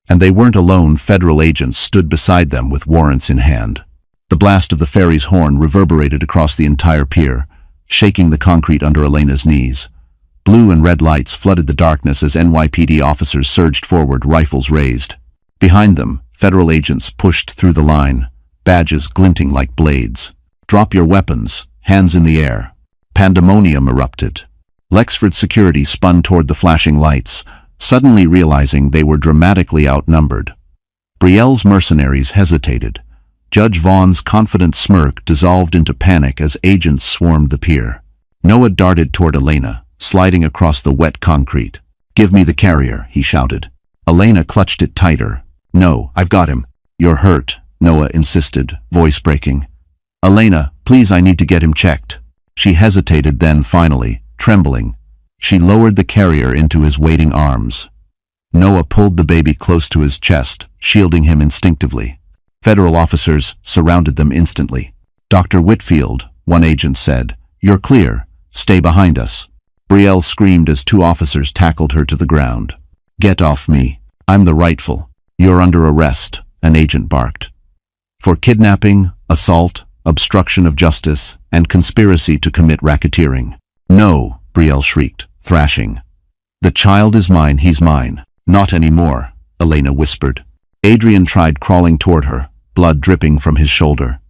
S1: And they weren't alone. Federal agents stood beside them with warrants in hand. The blast of the ferry's horn reverberated across the entire pier, shaking the concrete under Elena's knees. Blue and red lights flooded the darkness as NYPD officers surged forward, rifles raised. Behind them, federal agents pushed through the line, badges glinting like blades. "Drop your weapons, hands in the air." Pandemonium erupted. Lexford security spun toward the flashing lights, suddenly realizing they were dramatically outnumbered. Brielle's mercenaries hesitated. Judge Vaughn's confident smirk dissolved into panic as agents swarmed the pier. Noah darted toward Elena, sliding across the wet concrete. "Give me the carrier," he shouted. Elena clutched it tighter. "No, I've got him." "You're hurt," Noah insisted, voice breaking. "Elena, please, I need to get him checked." She hesitated, then finally, trembling, she lowered the carrier into his waiting arms. Noah pulled the baby close to his chest, shielding him instinctively. Federal officers surrounded them instantly. "Dr. Whitfield," one agent said, "you're clear. Stay behind us." Brielle screamed as two officers tackled her to the ground. "Get off me. I'm the rightful." "You're under arrest," an agent barked. "For kidnapping, assault, obstruction of justice, and conspiracy to commit racketeering." "No," Brielle shrieked, thrashing. "The child is mine, he's mine." "Not anymore," Elena whispered. Adrian tried crawling toward her, blood dripping from his shoulder.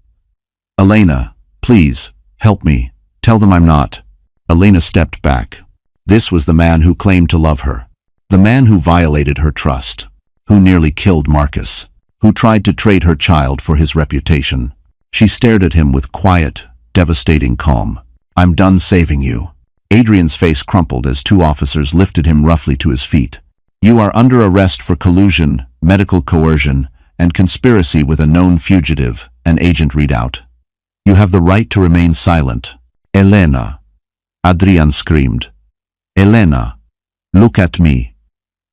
S1: "Elena, please, help me. Tell them I'm not." Elena stepped back. This was the man who claimed to love her. The man who violated her trust. Who nearly killed Marcus. Who tried to trade her child for his reputation. She stared at him with quiet, devastating calm. "I'm done saving you." Adrian's face crumpled as two officers lifted him roughly to his feet. "You are under arrest for collusion, medical coercion, and conspiracy with a known fugitive," an agent read out. "You have the right to remain silent." "Elena," Adrian screamed. "Elena, look at me.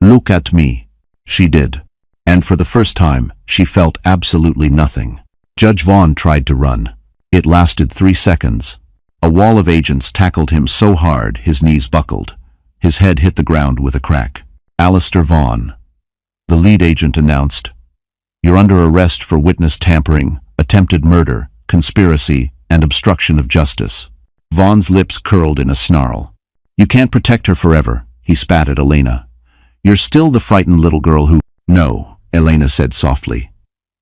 S1: Look at me." She did. And for the first time, she felt absolutely nothing. Judge Vaughn tried to run. It lasted 3 seconds. A wall of agents tackled him so hard his knees buckled. His head hit the ground with a crack. "Alistair Vaughn," the lead agent announced. "You're under arrest for witness tampering, attempted murder, conspiracy, and obstruction of justice." Vaughn's lips curled in a snarl. "You can't protect her forever," he spat at Elena. "You're still the frightened little girl who—" "No," Elena said softly.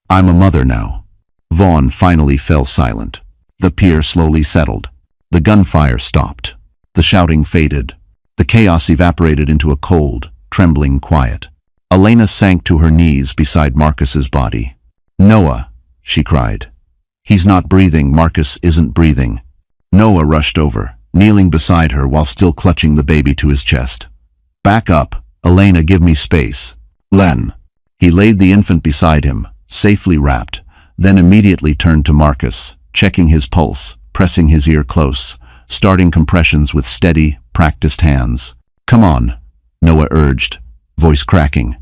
S1: "I'm a mother now." Vaughn finally fell silent. The pier slowly settled. The gunfire stopped. The shouting faded. The chaos evaporated into a cold, trembling quiet. Elena sank to her knees beside Marcus's body. "Noah," she cried. "He's not breathing. Marcus isn't breathing." Noah rushed over, kneeling beside her while still clutching the baby to his chest. "Back up. Elena, give me space." "Len." He laid the infant beside him, safely wrapped, then immediately turned to Marcus, checking his pulse, pressing his ear close, starting compressions with steady, practiced hands. "Come on," Noah urged, voice cracking.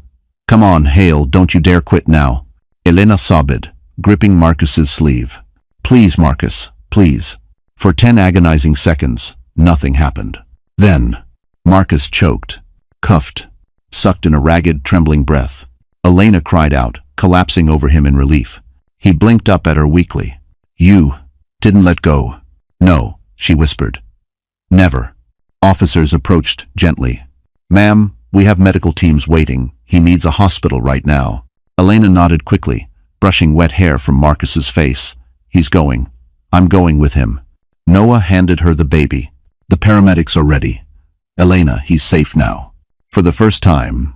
S1: "Come on, Hale, don't you dare quit now." Elena sobbed, gripping Marcus's sleeve. "Please, Marcus, please." For 10 agonizing seconds, nothing happened. Then, Marcus choked, cuffed, sucked in a ragged, trembling breath. Elena cried out, collapsing over him in relief. He blinked up at her weakly. "You didn't let go." "No," she whispered. "Never." Officers approached gently. "Ma'am, we have medical teams waiting. He needs a hospital right now." Elena nodded quickly, brushing wet hair from Marcus's face. He's going. I'm going with him. Noah handed her the baby. The paramedics are ready. Elena, he's safe now. For the first time,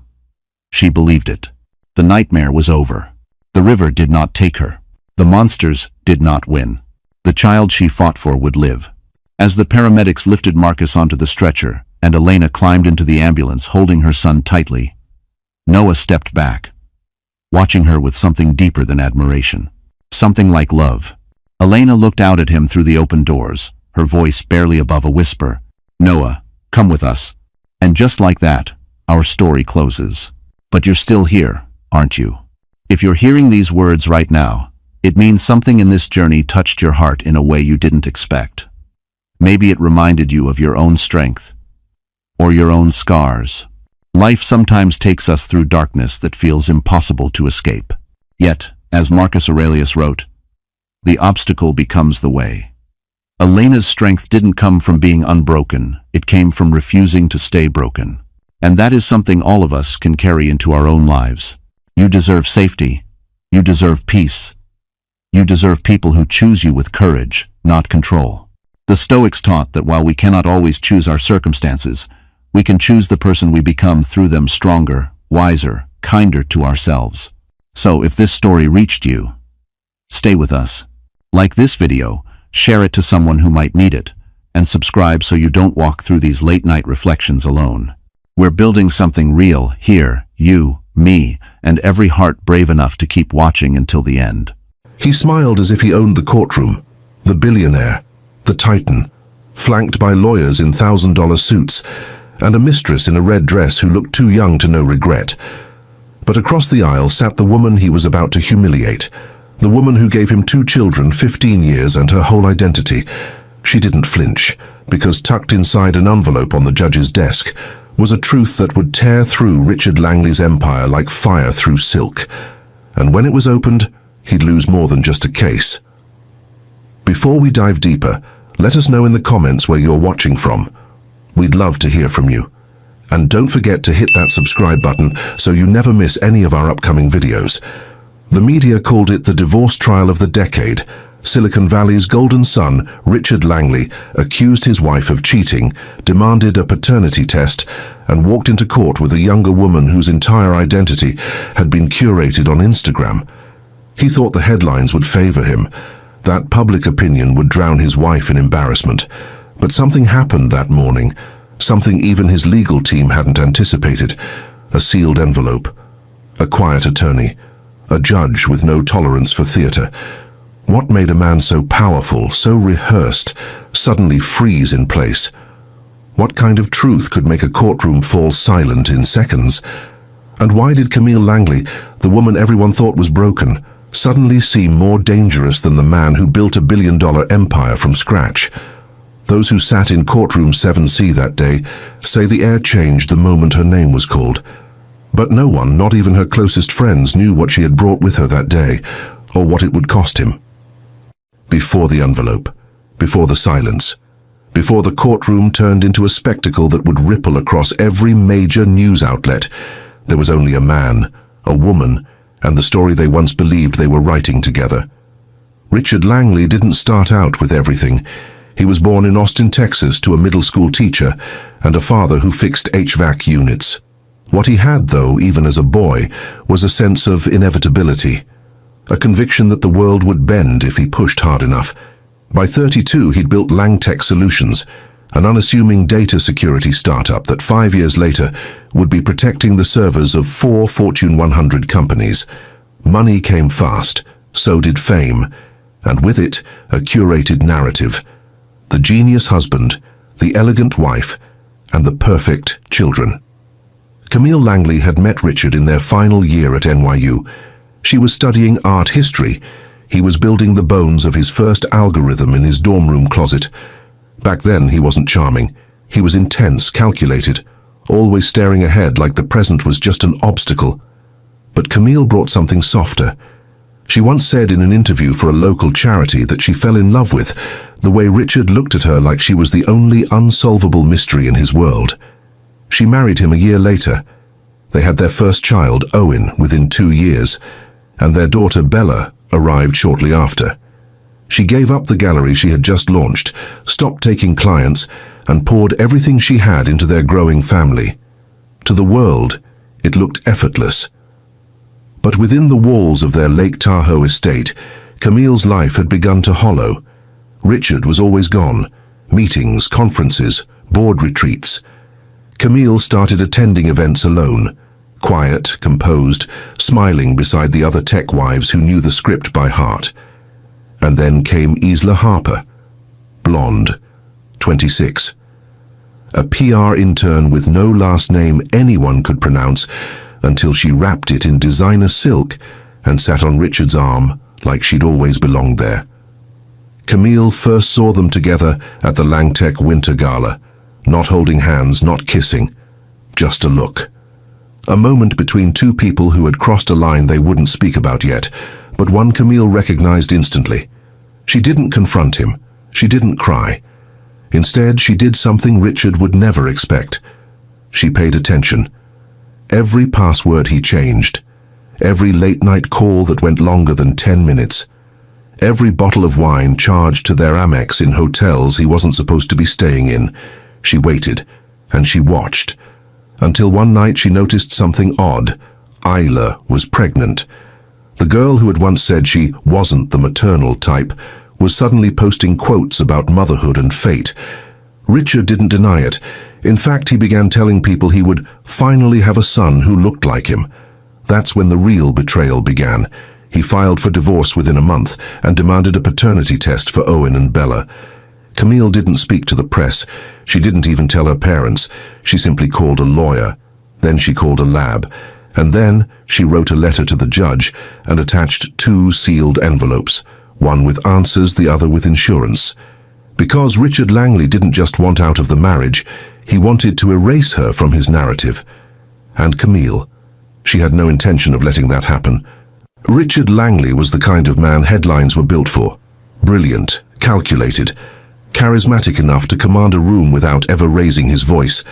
S1: she believed it. The nightmare was over. The river did not take her. The monsters did not win. The child she fought for would live. As the paramedics lifted Marcus onto the stretcher, and Elena climbed into the ambulance holding her son tightly, Noah stepped back, watching her with something deeper than admiration. Something like love. Elena looked out at him through the open doors, her voice barely above a whisper. Noah, come with us. And just like that, our story closes. But you're still here, aren't you? If you're hearing these words right now, it means something in this journey touched your heart in a way you didn't expect. Maybe it reminded you of your own strength, or your own scars. Life sometimes takes us through darkness that feels impossible to escape. Yet, as Marcus Aurelius wrote, the obstacle becomes the way. Elena's strength didn't come from being unbroken, it came from refusing to stay broken. And that is something all of us can carry into our own lives. You deserve safety. You deserve peace. You deserve people who choose you with courage, not control. The Stoics taught that while we cannot always choose our circumstances, we can choose the person we become through them, stronger, wiser, kinder to ourselves. So if this story reached you, stay with us. Like this video, share it to someone who might need it, and subscribe so you don't walk through these late-night reflections alone. We're building something real here, you, me, and every heart brave enough to keep watching until the end.
S2: He smiled as if he owned the courtroom, the billionaire, the titan, flanked by lawyers in $1,000 suits, and a mistress in a red dress who looked too young to know regret. But across the aisle sat the woman he was about to humiliate, the woman who gave him 2 children, 15 years, and her whole identity. She didn't flinch, because tucked inside an envelope on the judge's desk was a truth that would tear through Richard Langley's empire like fire through silk. And when it was opened, he'd lose more than just a case. Before we dive deeper, let us know in the comments where you're watching from. We'd love to hear from you. And don't forget to hit that subscribe button so you never miss any of our upcoming videos. The media called it the divorce trial of the decade. Silicon Valley's golden son, Richard Langley, accused his wife of cheating, demanded a paternity test, and walked into court with a younger woman whose entire identity had been curated on Instagram. He thought the headlines would favor him, that public opinion would drown his wife in embarrassment. But something happened that morning, something even his legal team hadn't anticipated. A sealed envelope, a quiet attorney, a judge with no tolerance for theater. What made a man so powerful, so rehearsed, suddenly freeze in place? What kind of truth could make a courtroom fall silent in seconds? And why did Camille Langley, the woman everyone thought was broken, suddenly seem more dangerous than the man who built a billion-dollar empire from scratch? Those who sat in courtroom 7C that day say the air changed the moment her name was called. But no one, not even her closest friends, knew what she had brought with her that day, or what it would cost him. Before the envelope, before the silence, before the courtroom turned into a spectacle that would ripple across every major news outlet, there was only a man, a woman, and the story they once believed they were writing together. Richard Langley didn't start out with everything. He was born in Austin, Texas, to a middle school teacher and a father who fixed HVAC units. What he had, though, even as a boy, was a sense of inevitability, a conviction that the world would bend if he pushed hard enough. By 32, he'd built Langtech Solutions, an unassuming data security startup that 5 years later would be protecting the servers of 4 Fortune 100 companies. Money came fast, so did fame, and with it, a curated narrative. The genius husband, the elegant wife, and the perfect children. Camille Langley had met Richard in their final year at NYU. She was studying art history. He was building the bones of his first algorithm in his dorm room closet. Back then, he wasn't charming. He was intense, calculated, always staring ahead like the present was just an obstacle. But Camille brought something softer. She once said in an interview for a local charity that she fell in love with the way Richard looked at her like she was the only unsolvable mystery in his world. She married him a year later. They had their first child, Owen, within 2 years. and their daughter Bella arrived shortly after. She gave up the gallery she had just launched, stopped taking clients, and poured everything she had into their growing family. To the world, it looked effortless. But within the walls of their Lake Tahoe estate, Camille's life had begun to hollow. Richard was always gone. Meetings, conferences, board retreats. Camille started attending events alone, quiet, composed, smiling beside the other tech wives who knew the script by heart. And then came Isla Harper, blonde, 26. A PR intern with no last name anyone could pronounce until she wrapped it in designer silk and sat on Richard's arm like she'd always belonged there. Camille first saw them together at the Langtech Winter Gala, not holding hands, not kissing, just a look. A moment between two people who had crossed a line they wouldn't speak about yet, but one Camille recognized instantly. She didn't confront him. She didn't cry. Instead, she did something Richard would never expect. She paid attention. Every password he changed. Every late-night call that went longer than 10 minutes. Every bottle of wine charged to their Amex in hotels he wasn't supposed to be staying in. She waited, and she watched, until one night she noticed something odd. Isla was pregnant. The girl who had once said she wasn't the maternal type was suddenly posting quotes about motherhood and fate. Richard didn't deny it. In fact, he began telling people he would finally have a son who looked like him. That's when the real betrayal began. He filed for divorce within a month and demanded a paternity test for Owen and Bella. Camille didn't speak to the press. She didn't even tell her parents. She simply called a lawyer. Then she called a lab. And then she wrote a letter to the judge and attached 2 sealed envelopes, one with answers, the other with insurance. Because Richard Langley didn't just want out of the marriage, he wanted to erase her from his narrative. And Camille. She had no intention of letting that happen. Richard Langley was the kind of man headlines were built for. Brilliant, calculated, charismatic enough to command a room without ever raising his voice.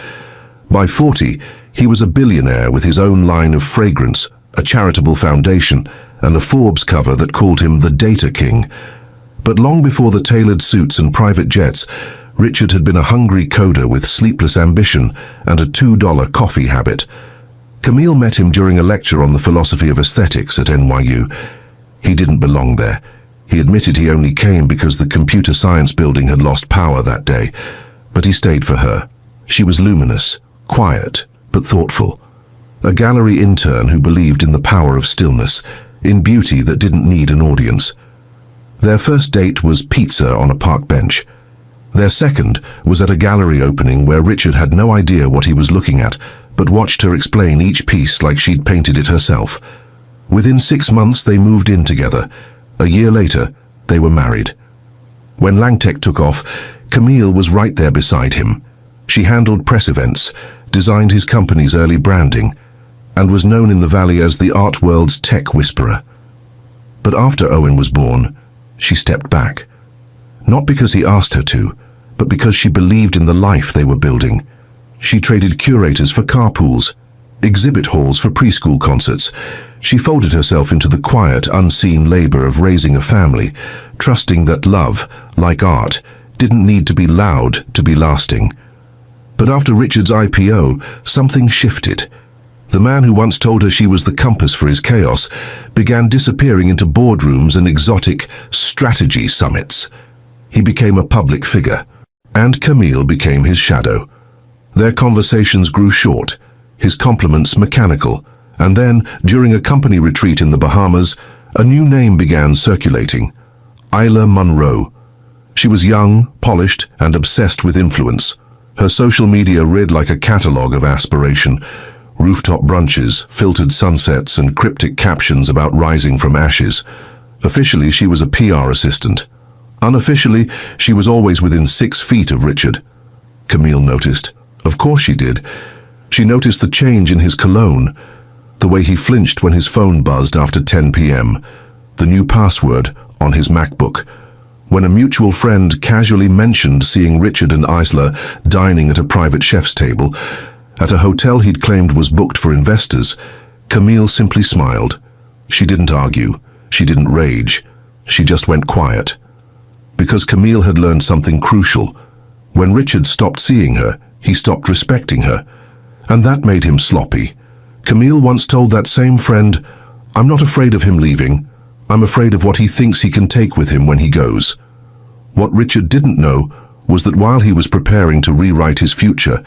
S2: By 40, he was a billionaire with his own line of fragrance, a charitable foundation, and a Forbes cover that called him the Data King. But long before the tailored suits and private jets, Richard had been a hungry coder with sleepless ambition and a $2 coffee habit. Camille met him during a lecture on the philosophy of aesthetics at NYU. He didn't belong there. He admitted he only came because the computer science building had lost power that day. But he stayed for her. She was luminous, quiet, but thoughtful. A gallery intern who believed in the power of stillness, in beauty that didn't need an audience. Their first date was pizza on a park bench. Their second was at a gallery opening where Richard had no idea what he was looking at, but watched her explain each piece like she'd painted it herself. Within 6 months, they moved in together. A year later, they were married. When Langtech took off, Camille was right there beside him. She handled press events, designed his company's early branding, and was known in the Valley as the art world's tech whisperer. But after Owen was born, she stepped back. Not because he asked her to, but because she believed in the life they were building. She traded curators for carpools, exhibit halls for preschool concerts. She folded herself into the quiet, unseen labor of raising a family, trusting that love, like art, didn't need to be loud to be lasting. But after Richard's IPO, something shifted. The man who once told her she was the compass for his chaos began disappearing into boardrooms and exotic strategy summits. He became a public figure, and Camille became his shadow. Their conversations grew short, his compliments mechanical, and then, during a company retreat in the Bahamas, a new name began circulating: Isla Munro. She was young, polished, and obsessed with influence. Her social media read like a catalogue of aspiration: rooftop brunches, filtered sunsets, and cryptic captions about rising from ashes. Officially, she was a PR assistant. Unofficially, she was always within 6 feet of Richard. Camille noticed. Of course she did. She noticed the change in his cologne, the way he flinched when his phone buzzed after 10 p.m., the new password on his MacBook. When a mutual friend casually mentioned seeing Richard and Isla dining at a private chef's table, at a hotel he'd claimed was booked for investors, Camille simply smiled. She didn't argue. She didn't rage. She just went quiet. Because Camille had learned something crucial. When Richard stopped seeing her, he stopped respecting her. And that made him sloppy. Camille once told that same friend, "I'm not afraid of him leaving. I'm afraid of what he thinks he can take with him when he goes." What Richard didn't know was that while he was preparing to rewrite his future,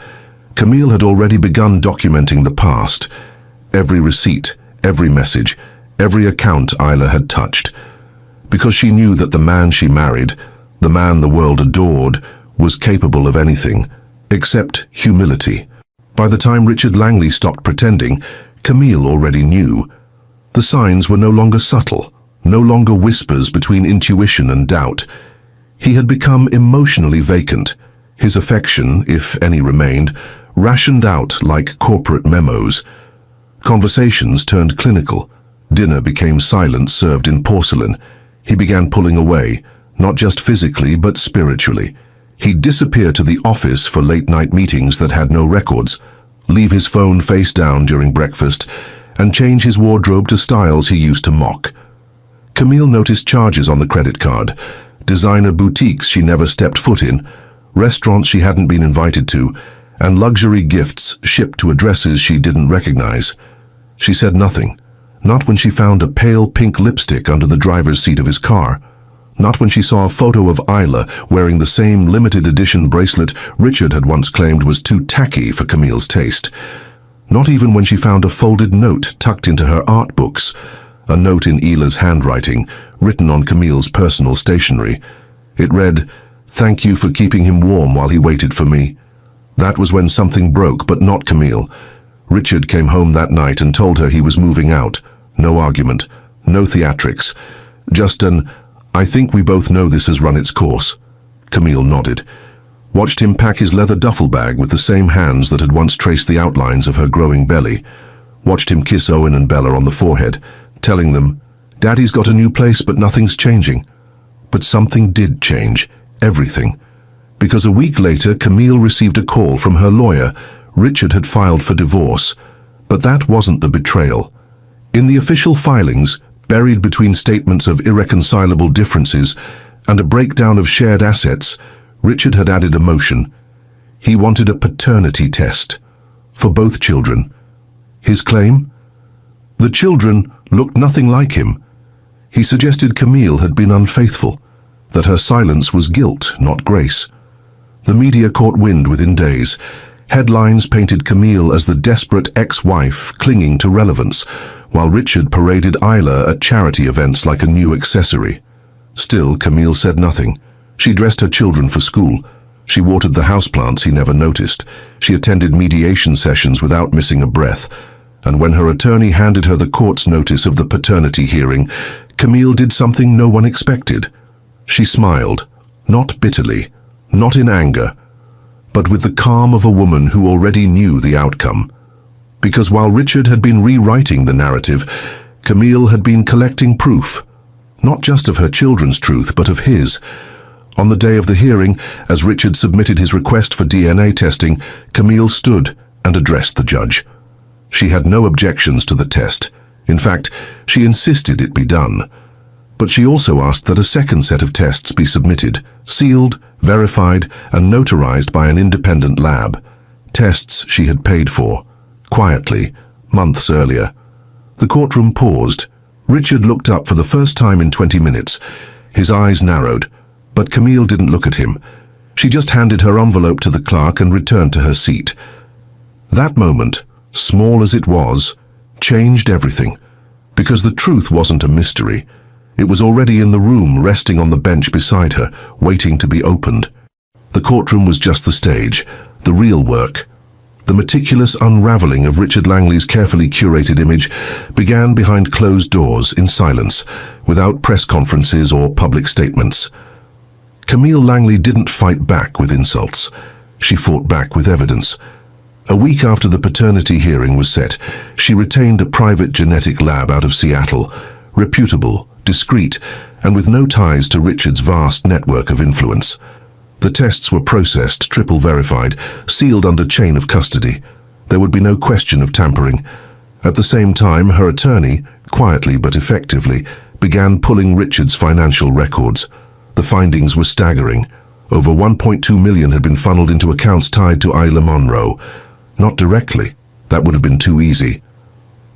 S2: Camille had already begun documenting the past. Every receipt, every message, every account Isla had touched. Because she knew that the man she married, the man the world adored, was capable of anything, except humility. By the time Richard Langley stopped pretending, Camille already knew. The signs were no longer subtle, no longer whispers between intuition and doubt. He had become emotionally vacant. His affection, if any remained, rationed out like corporate memos. Conversations turned clinical. Dinner became silence served in porcelain. He began pulling away, not just physically but spiritually. He'd disappear to the office for late-night meetings that had no records, leave his phone face down during breakfast, and change his wardrobe to styles he used to mock. Camille noticed charges on the credit card, designer boutiques she never stepped foot in, restaurants she hadn't been invited to, and luxury gifts shipped to addresses she didn't recognize. She said nothing, not when she found a pale pink lipstick under the driver's seat of his car, not when she saw a photo of Isla wearing the same limited edition bracelet Richard had once claimed was too tacky for Camille's taste, not even when she found a folded note tucked into her art books, a note in Isla's handwriting, written on Camille's personal stationery. It read, "Thank you for keeping him warm while he waited for me." That was when something broke, but not Camille. Richard came home that night and told her he was moving out. No argument, no theatrics. Just an, "I think we both know this has run its course." Camille nodded. Watched him pack his leather duffel bag with the same hands that had once traced the outlines of her growing belly. Watched him kiss Owen and Bella on the forehead, telling them, "Daddy's got a new place, but nothing's changing." But something did change. Everything. Because a week later, Camille received a call from her lawyer. Richard had filed for divorce. But that wasn't the betrayal. In the official filings, buried between statements of irreconcilable differences and a breakdown of shared assets, Richard had added emotion. He wanted a paternity test. For both children. His claim? The children looked nothing like him. He suggested Camille had been unfaithful, that her silence was guilt, not grace. The media caught wind within days. Headlines painted Camille as the desperate ex-wife clinging to relevance, while Richard paraded Isla at charity events like a new accessory. Still, Camille said nothing. She dressed her children for school. She watered the houseplants he never noticed. She attended mediation sessions without missing a breath. And when her attorney handed her the court's notice of the paternity hearing, Camille did something no one expected. She smiled, not bitterly, not in anger, but with the calm of a woman who already knew the outcome. Because while Richard had been rewriting the narrative, Camille had been collecting proof, not just of her children's truth, but of his. On the day of the hearing, as Richard submitted his request for DNA testing, Camille stood and addressed the judge. She had no objections to the test. In fact, she insisted it be done. But she also asked that a second set of tests be submitted, sealed, verified, and notarized by an independent lab. Tests she had paid for, quietly, months earlier. The courtroom paused. Richard looked up for the first time in 20 minutes. His eyes narrowed, but Camille didn't look at him. She just handed her envelope to the clerk and returned to her seat. That moment, small as it was, changed everything. Because the truth wasn't a mystery. It was already in the room, resting on the bench beside her, waiting to be opened. The courtroom was just the stage, the real work. The meticulous unraveling of Richard Langley's carefully curated image began behind closed doors, in silence, without press conferences or public statements. Camille Langley didn't fight back with insults. She fought back with evidence. A week after the paternity hearing was set, she retained a private genetic lab out of Seattle, reputable, discreet, and with no ties to Richard's vast network of influence. The tests were processed, triple verified, sealed under chain of custody. There would be no question of tampering. At the same time, her attorney, quietly but effectively, began pulling Richard's financial records. The findings were staggering. Over 1.2 million had been funneled into accounts tied to Isla Monroe. Not directly. That would have been too easy.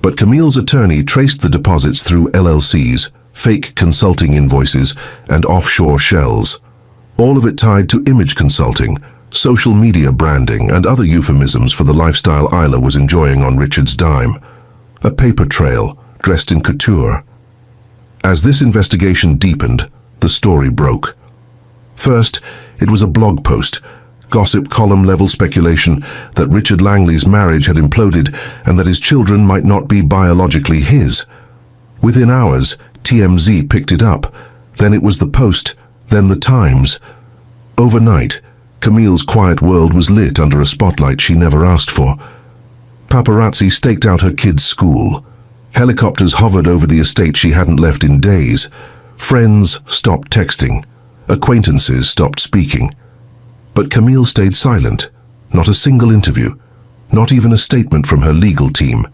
S2: But Camille's attorney traced the deposits through LLCs, fake consulting invoices, and offshore shells. All of it tied to image consulting, social media branding, and other euphemisms for the lifestyle Isla was enjoying on Richard's dime. A paper trail, dressed in couture. As this investigation deepened, the story broke. First, it was a blog post, gossip column-level speculation that Richard Langley's marriage had imploded and that his children might not be biologically his. Within hours, TMZ picked it up. Then it was the Post, then the Times. Overnight, Camille's quiet world was lit under a spotlight she never asked for. Paparazzi staked out her kids' school. Helicopters hovered over the estate she hadn't left in days. Friends stopped texting. Acquaintances stopped speaking. But Camille stayed silent. Not a single interview. Not even a statement from her legal team.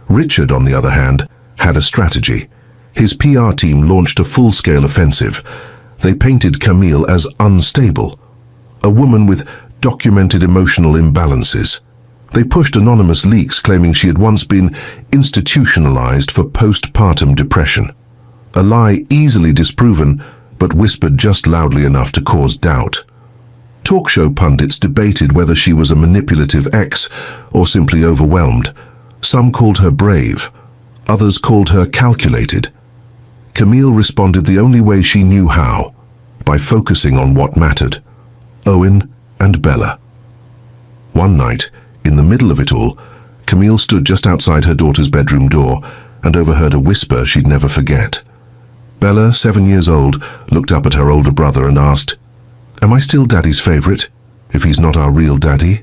S2: Richard, on the other hand, had a strategy. His PR team launched a full-scale offensive. They painted Camille as unstable, a woman with documented emotional imbalances. They pushed anonymous leaks claiming she had once been institutionalized for postpartum depression. A lie easily disproven, but whispered just loudly enough to cause doubt. Talk show pundits debated whether she was a manipulative ex or simply overwhelmed. Some called her brave. Others called her calculated. Camille responded the only way she knew how, by focusing on what mattered: Owen and Bella. One night, in the middle of it all, Camille stood just outside her daughter's bedroom door and overheard a whisper she'd never forget. Bella, 7 years old, looked up at her older brother and asked, "Am I still Daddy's favorite, if he's not our real daddy?"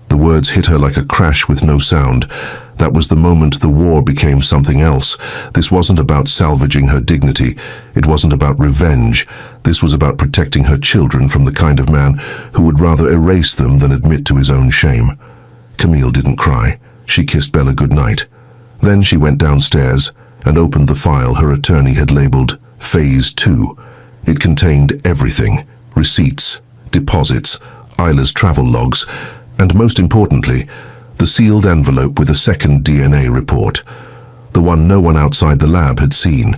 S2: The words hit her like a crash with no sound. That was the moment the war became something else. This wasn't about salvaging her dignity. It wasn't about revenge. This was about protecting her children from the kind of man who would rather erase them than admit to his own shame. Camille didn't cry. She kissed Bella goodnight. Then she went downstairs and opened the file her attorney had labeled Phase 2. It contained everything: receipts, deposits, Isla's travel logs, and most importantly, the sealed envelope with a second DNA report, the one no one outside the lab had seen.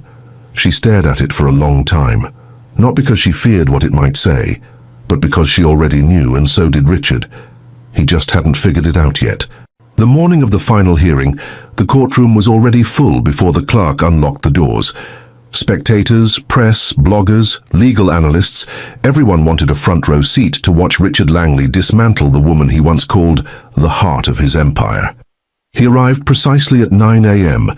S2: She stared at it for a long time, not because she feared what it might say, but because she already knew, and so did Richard. He just hadn't figured it out yet. The morning of the final hearing, the courtroom was already full before the clerk unlocked the doors. Spectators, press, bloggers, legal analysts, everyone wanted a front-row seat to watch Richard Langley dismantle the woman he once called the heart of his empire. He arrived precisely at 9 a.m.,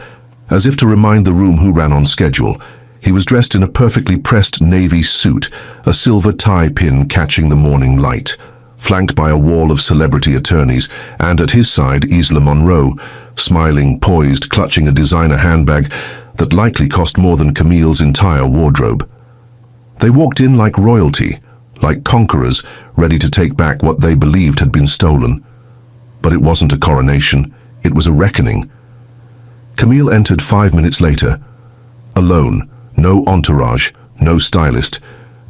S2: as if to remind the room who ran on schedule. He was dressed in a perfectly pressed navy suit, a silver tie pin catching the morning light, flanked by a wall of celebrity attorneys, and at his side Isla Monroe, smiling, poised, clutching a designer handbag that likely cost more than Camille's entire wardrobe. They walked in like royalty, like conquerors, ready to take back what they believed had been stolen. But it wasn't a coronation, it was a reckoning. Camille entered 5 minutes later, alone, no entourage, no stylist,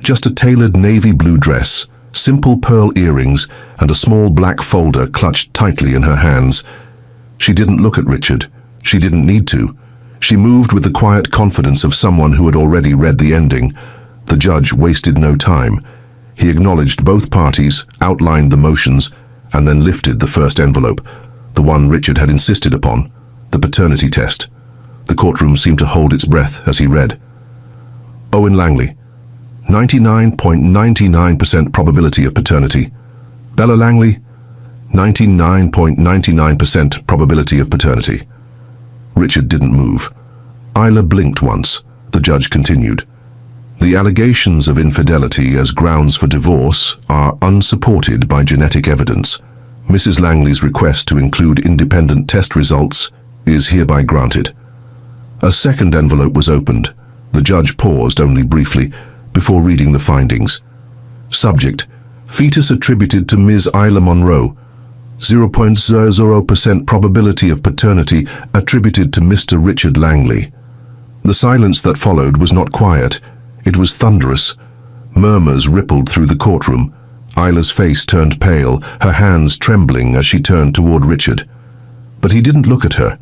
S2: just a tailored navy blue dress, simple pearl earrings, and a small black folder clutched tightly in her hands. She didn't look at Richard. She didn't need to. She moved with the quiet confidence of someone who had already read the ending. The judge wasted no time. He acknowledged both parties, outlined the motions, and then lifted the first envelope, the one Richard had insisted upon, the paternity test. The courtroom seemed to hold its breath as he read. Owen Langley, 99.99% probability of paternity. Bella Langley, 99.99% probability of paternity. Richard didn't move. Isla blinked once. The judge continued. The allegations of infidelity as grounds for divorce are unsupported by genetic evidence. Mrs. Langley's request to include independent test results is hereby granted. A second envelope was opened. The judge paused only briefly before reading the findings. Subject: fetus attributed to Ms. Isla Monroe. 0.00% probability of paternity attributed to Mr. Richard Langley. The silence that followed was not quiet. It was thunderous. Murmurs rippled through the courtroom. Isla's face turned pale, her hands trembling as she turned toward Richard. But he didn't look at her.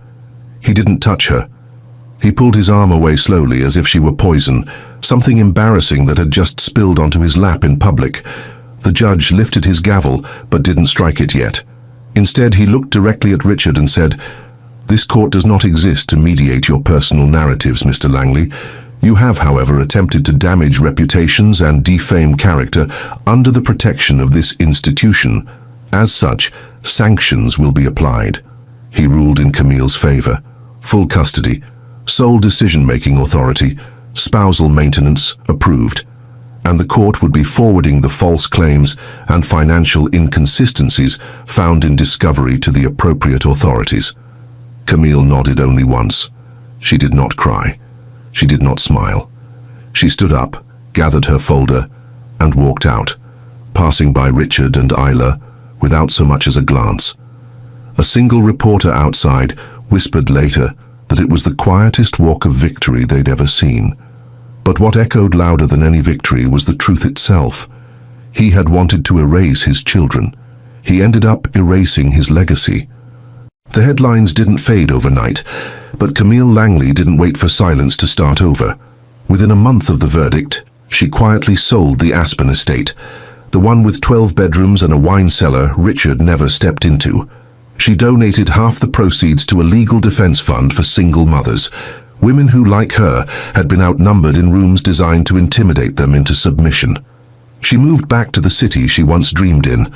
S2: He didn't touch her. He pulled his arm away slowly as if she were poison, something embarrassing that had just spilled onto his lap in public. The judge lifted his gavel, but didn't strike it yet. Instead, he looked directly at Richard and said, "This court does not exist to mediate your personal narratives, Mr. Langley. You have, however, attempted to damage reputations and defame character under the protection of this institution. As such, sanctions will be applied." He ruled in Camille's favor. Full custody, sole decision-making authority, spousal maintenance approved. And the court would be forwarding the false claims and financial inconsistencies found in discovery to the appropriate authorities. Camille nodded only once. She did not cry. She did not smile. She stood up, gathered her folder, and walked out, passing by Richard and Isla without so much as a glance. A single reporter outside whispered later that it was the quietest walk of victory they'd ever seen. But what echoed louder than any victory was the truth itself. He had wanted to erase his children. He ended up erasing his legacy. The headlines didn't fade overnight, but Camille Langley didn't wait for silence to start over. Within a month of the verdict, she quietly sold the Aspen estate, the one with 12 bedrooms and a wine cellar Richard never stepped into. She donated half the proceeds to a legal defense fund for single mothers, women who, like her, had been outnumbered in rooms designed to intimidate them into submission. She moved back to the city she once dreamed in,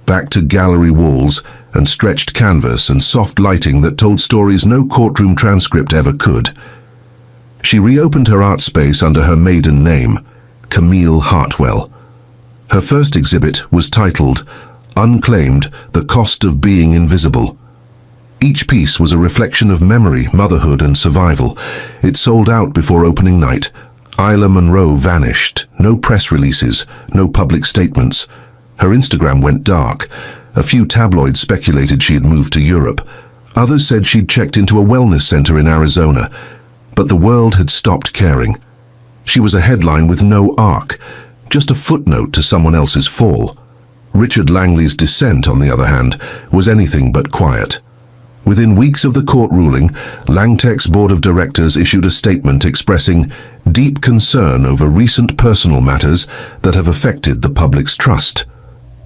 S2: back to gallery walls and stretched canvas and soft lighting that told stories no courtroom transcript ever could. She reopened her art space under her maiden name, Camille Hartwell. Her first exhibit was titled, Unclaimed, The Cost of Being Invisible. Each piece was a reflection of memory, motherhood, and survival. It sold out before opening night. Isla Munro vanished. No press releases, no public statements. Her Instagram went dark. A few tabloids speculated she had moved to Europe. Others said she'd checked into a wellness center in Arizona. But the world had stopped caring. She was a headline with no arc, just a footnote to someone else's fall. Richard Langley's descent, on the other hand, was anything but quiet. Within weeks of the court ruling, Langtech's board of directors issued a statement expressing deep concern over recent personal matters that have affected the public's trust.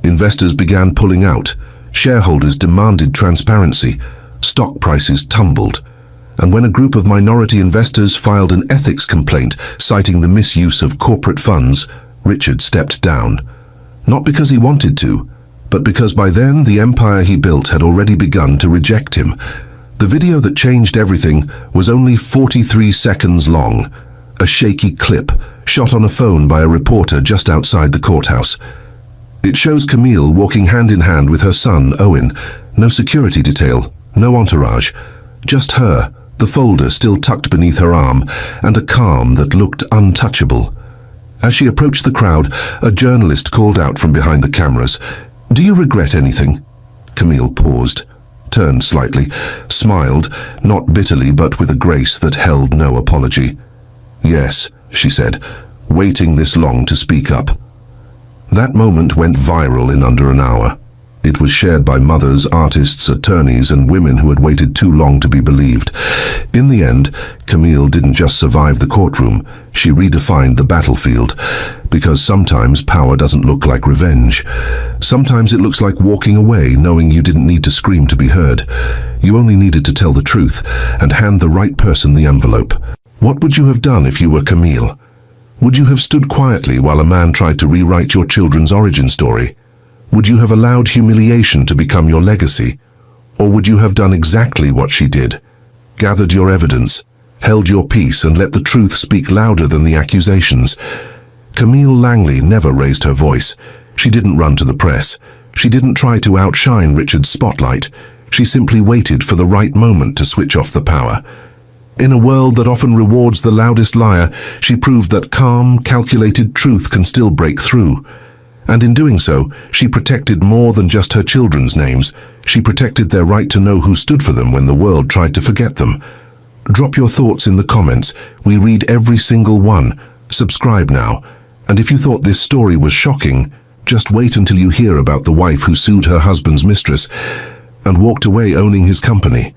S2: Investors began pulling out, shareholders demanded transparency, stock prices tumbled, and when a group of minority investors filed an ethics complaint citing the misuse of corporate funds, Richard stepped down. Not because he wanted to, but because by then the empire he built had already begun to reject him. The video that changed everything was only 43 seconds long, a shaky clip shot on a phone by a reporter just outside the courthouse. It shows Camille walking hand in hand with her son, Owen. No security detail, no entourage, just her, the folder still tucked beneath her arm, and a calm that looked untouchable. As she approached the crowd, a journalist called out from behind the cameras, "Do you regret anything?" Camille paused, turned slightly, smiled, not bitterly but with a grace that held no apology. "Yes," she said, waiting this long to speak up. That moment went viral in under an hour. It was shared by mothers, artists, attorneys, and women who had waited too long to be believed. In the end, Camille didn't just survive the courtroom, she redefined the battlefield. Because sometimes power doesn't look like revenge. Sometimes it looks like walking away, knowing you didn't need to scream to be heard. You only needed to tell the truth and hand the right person the envelope. What would you have done if you were Camille? Would you have stood quietly while a man tried to rewrite your children's origin story? Would you have allowed humiliation to become your legacy? Or would you have done exactly what she did? Gathered your evidence, held your peace, and let the truth speak louder than the accusations? Camille Langley never raised her voice. She didn't run to the press. She didn't try to outshine Richard's spotlight. She simply waited for the right moment to switch off the power. In a world that often rewards the loudest liar, she proved that calm, calculated truth can still break through. And in doing so, she protected more than just her children's names. She protected their right to know who stood for them when the world tried to forget them. Drop your thoughts in the comments. We read every single one. Subscribe now. And if you thought this story was shocking, just wait until you hear about the wife who sued her husband's mistress and walked away owning his company.